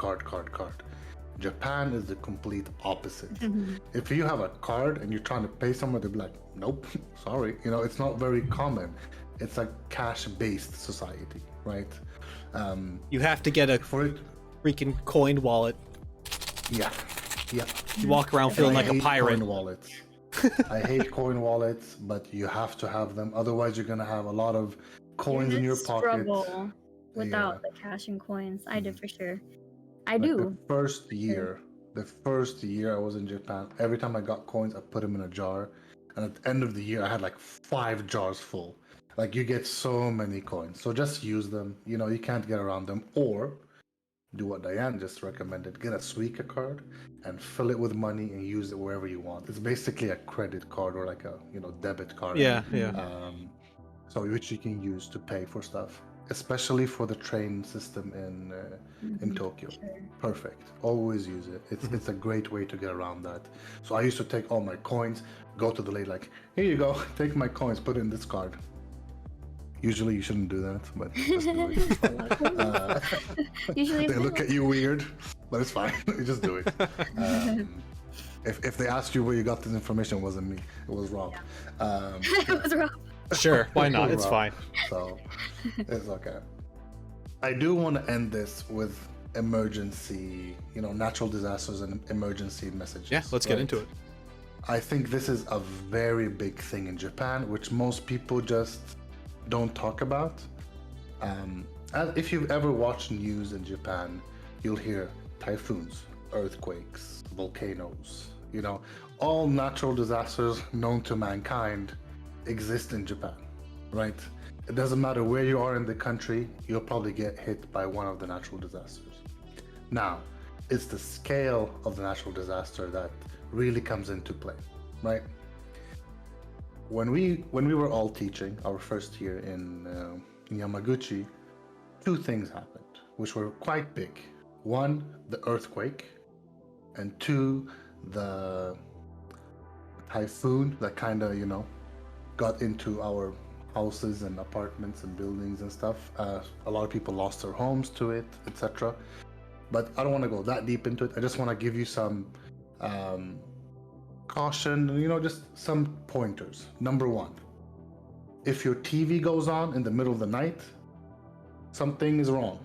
Japan is the complete opposite. If you have a card and you're trying to pay somewhere, they'll be like, nope, sorry. You know, it's not very common. It's a cash-based society, right? You have to get a For it, freaking coin wallet. yeah. You walk around feeling like a hate pirate. Coin wallets. I hate coin wallets, but you have to have them. Otherwise, you're gonna have a lot of coins in your pocket. Struggle without the cash and coins. I do for sure. I do. The first year I was in Japan, every time I got coins, I put them in a jar, and at the end of the year, I had like 5 jars full. Like, you get so many coins, so just use them. You know, you can't get around them, or do what Diane just recommended: get a Suica card and fill it with money and use it wherever you want. It's basically a credit card or like a debit card. Yeah. So which you can use to pay for stuff, especially for the train system in Tokyo. Sure. Perfect. Always use it. It's a great way to get around that. So I used to take all my coins, go to the lady like, here you go, take my coins, put it in this card. Usually you shouldn't do that, but just do it. Usually They look at you weird, but it's fine. You just do it. If they asked you where you got this information, it wasn't me. It was Rob. it was rough. Sure, why not? It's Rob. fine. So it's okay. I do want to end this with emergency, natural disasters and emergency messages. Yeah, let's get into it. I think this is a very big thing in Japan, which most people just don't talk about. If you've ever watched news in Japan, you'll hear typhoons, earthquakes, volcanoes, all natural disasters known to mankind exist in Japan, right? It doesn't matter where you are in the country, you'll probably get hit by one of the natural disasters. Now, it's the scale of the natural disaster that really comes into play, right? When we were all teaching our first year in Yamaguchi, 2 things happened, which were quite big. 1, the earthquake, and 2, the typhoon that kind of, got into our houses and apartments and buildings and stuff. A lot of people lost their homes to it, etc. But I don't want to go that deep into it. I just want to give you some caution, just some pointers. Number 1, if your TV goes on in the middle of the night, something is wrong.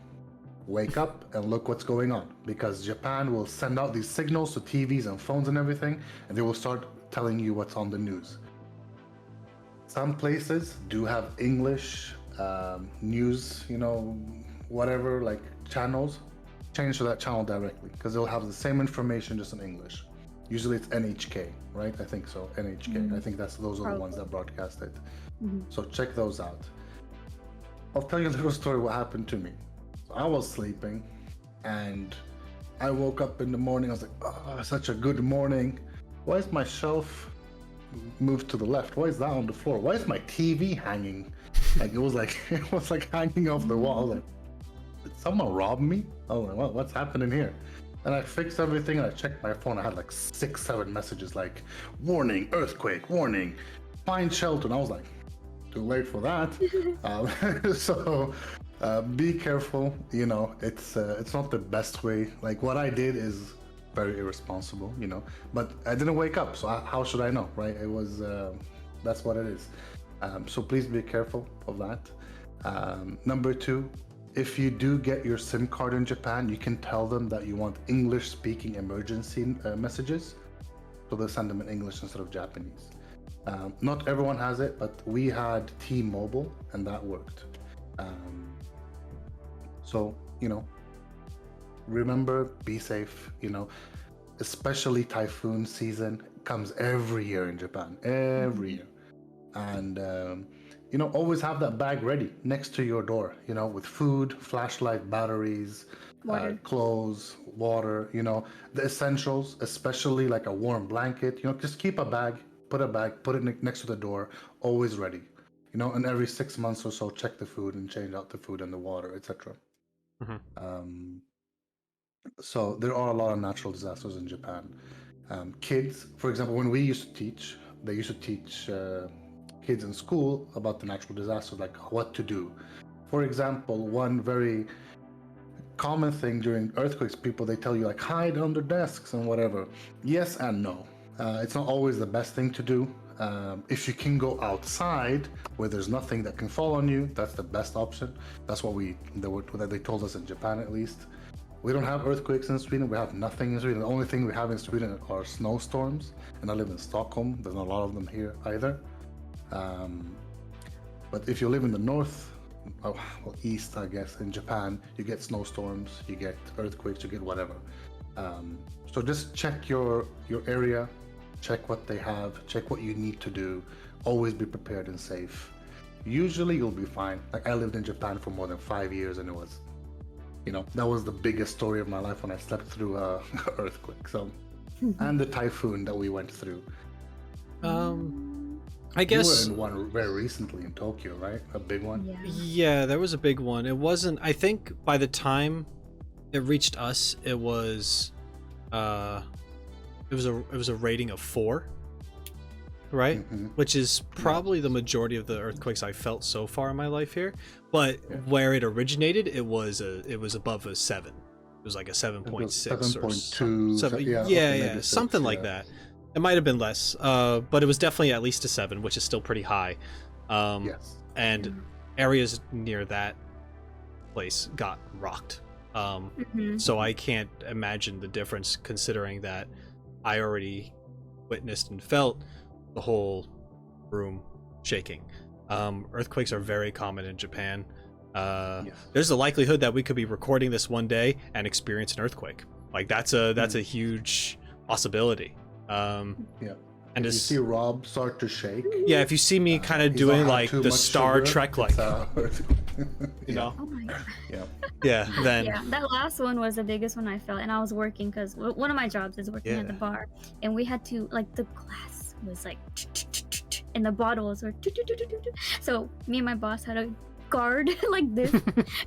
Wake up and look what's going on, because Japan will send out these signals to TVs and phones and everything, and they will start telling you what's on the news. Some places do have English news, whatever, like channels. Change to that channel directly, because they'll have the same information just in English. Usually it's NHK, right? I think so, NHK. I think those are the ones that broadcast it. So check those out. I'll tell you a little story what happened to me. So I was sleeping, and I woke up in the morning. I was like, oh, such a good morning. Why is my shelf moved to the left? Why is that on the floor? Why is my TV hanging? Like it was like hanging off the wall. Like, someone robbed me? Oh, what's happening here? And I fixed everything and I checked my phone. I had like 6-7 messages like, warning, earthquake, warning, find shelter. And I was like, too late for that. So be careful. You know, it's not the best way. Like what I did is very irresponsible, you know, but I didn't wake up. So how should I know, right? It was, that's what it is. So please be careful of that. Number 2, if you do get your SIM card in Japan, you can tell them that you want English speaking emergency messages. So they'll send them in English instead of Japanese. Not everyone has it, but we had T-Mobile and that worked. So, you know, remember, be safe, you know, especially typhoon season comes every year in Japan, every year. And, you know, always have that bag ready next to your door, you know, with food, flashlight, batteries, clothes, water, you know, the essentials, especially like a warm blanket, you know, just keep a bag, put it next to the door, always ready, you know, and every 6 months or so, check the food and change out the food and the water, etc. So there are a lot of natural disasters in Japan. Kids, for example, when we used to teach, they used to teach kids in school about the natural disasters, like what to do. For example, one very common thing during earthquakes, people, they tell you like hide under desks and whatever. Yes and no. It's not always the best thing to do. If you can go outside where there's nothing that can fall on you, that's the best option. That's what they told us in Japan, at least. We don't have earthquakes in Sweden. We have nothing in Sweden. The only thing we have in Sweden are snowstorms. And I live in Stockholm. There's not a lot of them here either. But if you live in the north, well, east, I guess, in Japan, you get snowstorms, you get earthquakes, you get whatever. So just check your area, check what they have, check what you need to do. Always be prepared and safe. Usually you'll be fine. Like I lived in Japan for more than 5 years, and it was, you know, that was the biggest story of my life when I slept through a earthquake. So, and the typhoon that we went through. I guess you were in one very recently in Tokyo, right? A big one. Yeah, there was a big one. It wasn't. I think by the time it reached us, it was a rating of 4, right? Which is probably the majority of the earthquakes I felt so far in my life here. But where it originated, it was above a 7. It was like a 7.6 or 7.2. Something like that. It might have been less, but it was definitely at least a 7, which is still pretty high. Yes. And areas near that place got rocked. So I can't imagine the difference, considering that I already witnessed and felt the whole room shaking. Earthquakes are very common in Japan. There's a likelihood that we could be recording this one day and experience an earthquake. Like that's a huge possibility. And if you see Rob start to shake, if you see me kind of doing like the Star Trek, like you know, oh my god, then that last one was the biggest one I felt, and I was working because one of my jobs is working at the bar, and we had to, like, the glass was like and the bottles were so me and my boss had a guard like this,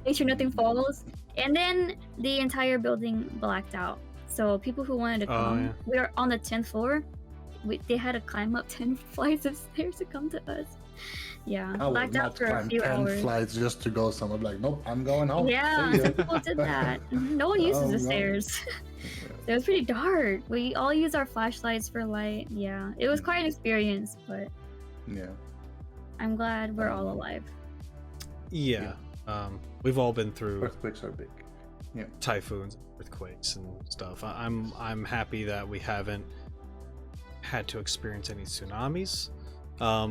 make sure nothing falls, and then the entire building blacked out. So people who wanted to come, we were on the 10th floor. They had to climb up 10 flights of stairs to come to us. Yeah, blacked out for a few 10 hours. flights just to go somewhere. Like, nope, I'm going home. Yeah, some people did that. No one uses the stairs. It was pretty dark. We all use our flashlights for light. Yeah, it was quite an experience, but I'm glad we're all alive. We've all been through earthquakes are big. Typhoons, earthquakes, and stuff. I'm happy that we haven't had to experience any tsunamis. I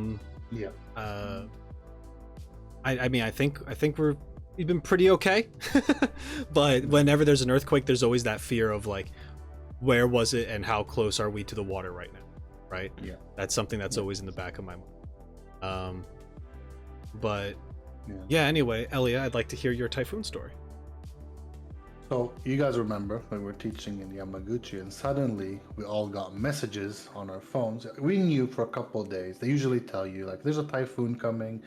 mean, I think we've been pretty okay. But whenever there's an earthquake, there's always that fear of like, where was it and how close are we to the water right now, right? That's something that's always in the back of my mind. But anyway, Elia, I'd like to hear your typhoon story. So you guys remember when we were teaching in Yamaguchi, and suddenly we all got messages on our phones. We knew for a couple of days. They usually tell you like, there's a typhoon coming.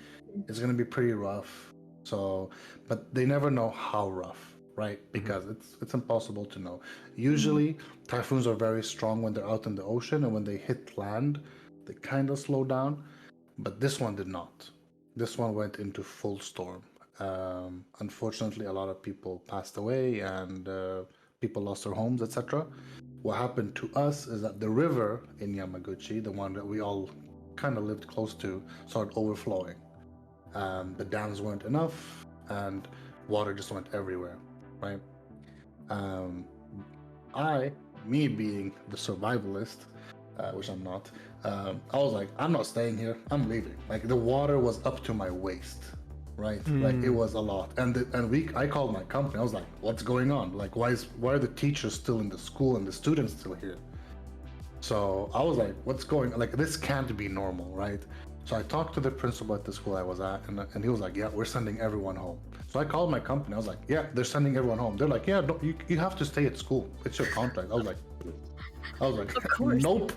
It's going to be pretty rough. So, but they never know how rough, right? Because it's impossible to know. Usually, typhoons are very strong when they're out in the ocean, and when they hit land, they kind of slow down. But this one did not. This one went into full storm. Unfortunately, a lot of people passed away, and people lost their homes, etc. What happened to us is that the river in Yamaguchi, the one that we all kind of lived close to, started overflowing. The dams weren't enough, and water just went everywhere, right? Me being the survivalist, which I'm not, I was like, I'm not staying here. I'm leaving. Like the water was up to my waist, right? Like it was a lot. I called my company. I was like, what's going on? Like, why are the teachers still in the school and the students still here? So I was like, what's going on? Like, this can't be normal, right? So I talked to the principal at the school I was at, and he was like, yeah, we're sending everyone home. So I called my company. I was like, yeah, they're sending everyone home. They're like, yeah, no, you have to stay at school. It's your contract. I was like, Of course. nope,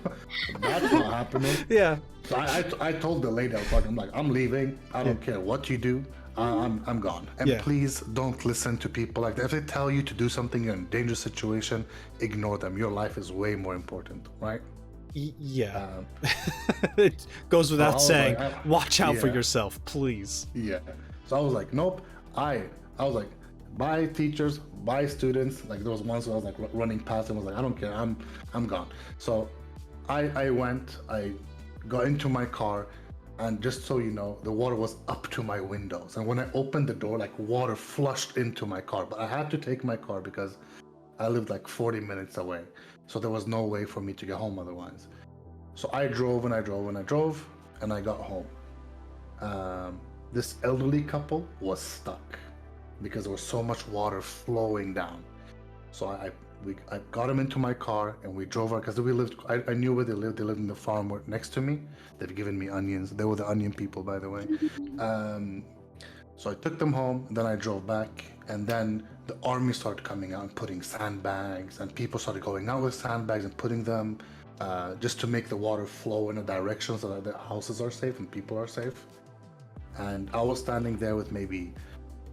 that's not happening. Yeah. So I told the lady I was talking, I'm like, I'm leaving. I don't care what you do. I'm gone. And please don't listen to people like that. If they tell you to do something, you're in a dangerous situation, ignore them. Your life is way more important, right? Yeah. It goes without saying, like, watch out for yourself, please. Yeah. So I was like, nope. I was like, bye teachers, bye students. Like there was once where I was like running past and was like, I don't care, I'm gone. So I went, I got into my car, and just so you know, the water was up to my windows. And when I opened the door, like water flushed into my car. But I had to take my car because I lived like 40 minutes away. So there was no way for me to get home otherwise. So I drove and I drove and I drove, and I got home. This elderly couple was stuck because there was so much water flowing down. So I got him into my car and we drove her, because I knew where they lived. They lived in the farm next to me. They've given me onions. They were the onion people, by the way. So I took them home, and then I drove back, and then the army started coming out and putting sandbags, and people started going out with sandbags and putting them just to make the water flow in a direction so that the houses are safe and people are safe. And I was standing there with maybe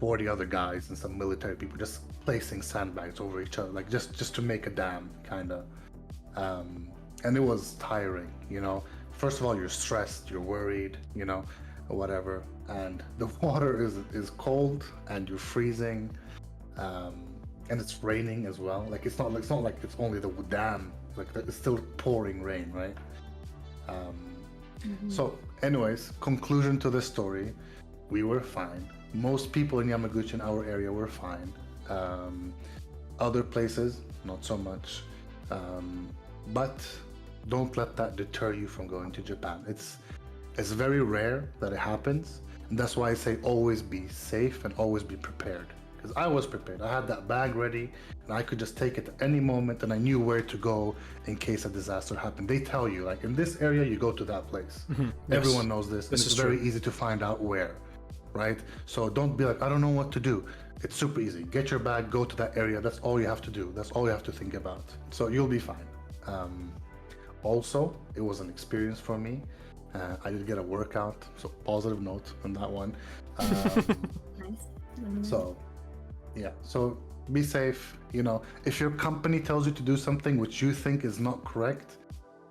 40 other guys and some military people just placing sandbags over each other, like just to make a dam, kind of. And it was tiring, you know. First of all, you're stressed, you're worried, you know, or whatever. And the water is cold and you're freezing, and it's raining as well. Like it's not like it's only the dam, like it's still pouring rain, right? So anyways, conclusion to this story, we were fine. Most people in Yamaguchi in our area were fine. Other places, not so much. But don't let that deter you from going to Japan. It's very rare that it happens. And that's why I say always be safe and always be prepared. Because I was prepared. I had that bag ready and I could just take it at any moment, and I knew where to go in case a disaster happened. They tell you, like, in this area, you go to that place. Everyone knows this. And it's very easy to find out where, right? So don't be like, I don't know what to do. It's super easy. Get your bag, go to that area. That's all you have to do. That's all you have to think about. So you'll be fine. Also, it was an experience for me. I did get a workout, so positive note on that one. Nice. So, yeah. So be safe. You know, if your company tells you to do something which you think is not correct,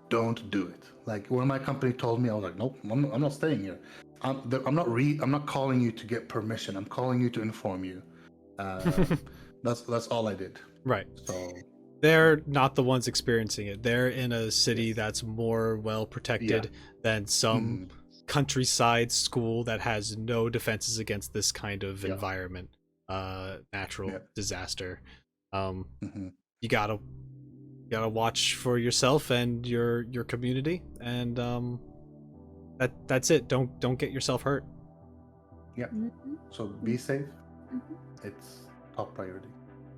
don't do it. Like when my company told me, I was like, nope, I'm not staying here. I'm not calling you to get permission. I'm calling you to inform you. That's all I did. Right. So they're not the ones experiencing it. They're in a city that's more well protected than some countryside school that has no defenses against this kind of environment, natural disaster. You gotta watch for yourself and your community, and that's it. Don't get yourself hurt. Yeah. So be safe. It's top priority.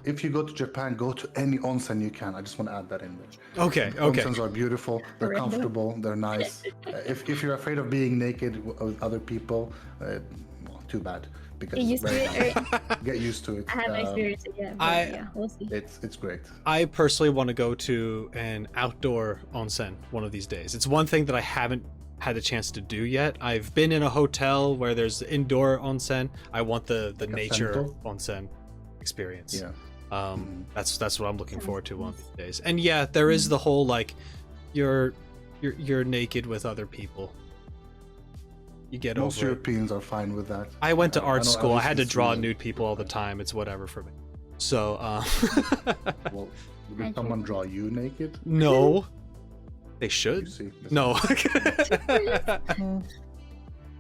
If you go to Japan, go to any onsen you can. I just want to add that in there. Okay. Onsens are beautiful. They're comfortable. They're nice. If you're afraid of being naked with other people, well, too bad. Because Get used to it. Get used to it. I haven't experienced it yet. But we'll see. It's great. I personally want to go to an outdoor onsen one of these days. It's one thing that I haven't had the chance to do yet. I've been in a hotel where there's indoor onsen. I want the nature onsen experience. Yeah. That's what I'm looking forward to one of these days. And yeah, there is the whole like you're naked with other people. You get Most over it. Europeans are fine with that. I went to I art know school. I had to Alice is draw like- nude people all the time. It's whatever for me. So Well, did someone draw you naked? no. They You should. see? No.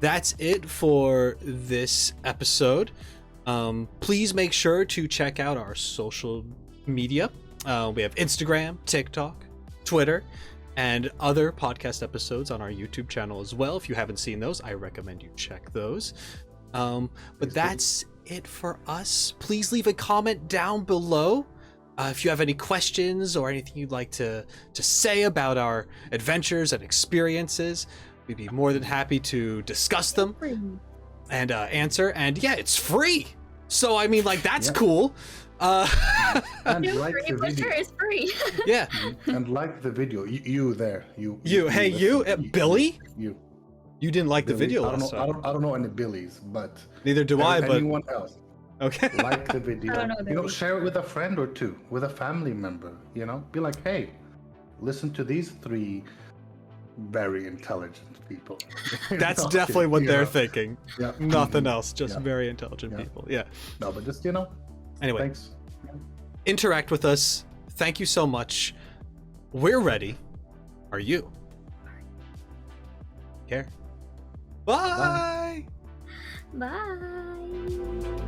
That's it for this episode. Please make sure to check out our social media. We have Instagram, TikTok, Twitter, and other podcast episodes on our YouTube channel as well. If you haven't seen those, I recommend you check those. But that's it for us. Please leave a comment down below. If you have any questions or anything you'd like to say about our adventures and experiences, we'd be more than happy to discuss them and answer. And yeah, it's free. So I mean, like, that's cool. And Feel like free, the but video. sure, it's free. Yeah. And like the video. You there. You. Hey, you, Billy? You. You didn't like the Billy. video I don't know. last I time. don't know any Billies, but Neither do I, but anyone else. okay. Like the video. I don't know, Billy. Share it with a friend or two, with a family member. Be like, hey, listen to these 3 very intelligent people. That's No, definitely what you they're know. thinking. Yeah. Nothing Mhm. else, just Yeah. very intelligent Yeah. people. Yeah. No, but just Anyway, thanks. interact with us. Thank you so much. We're ready. Are you? Care? Bye. Bye.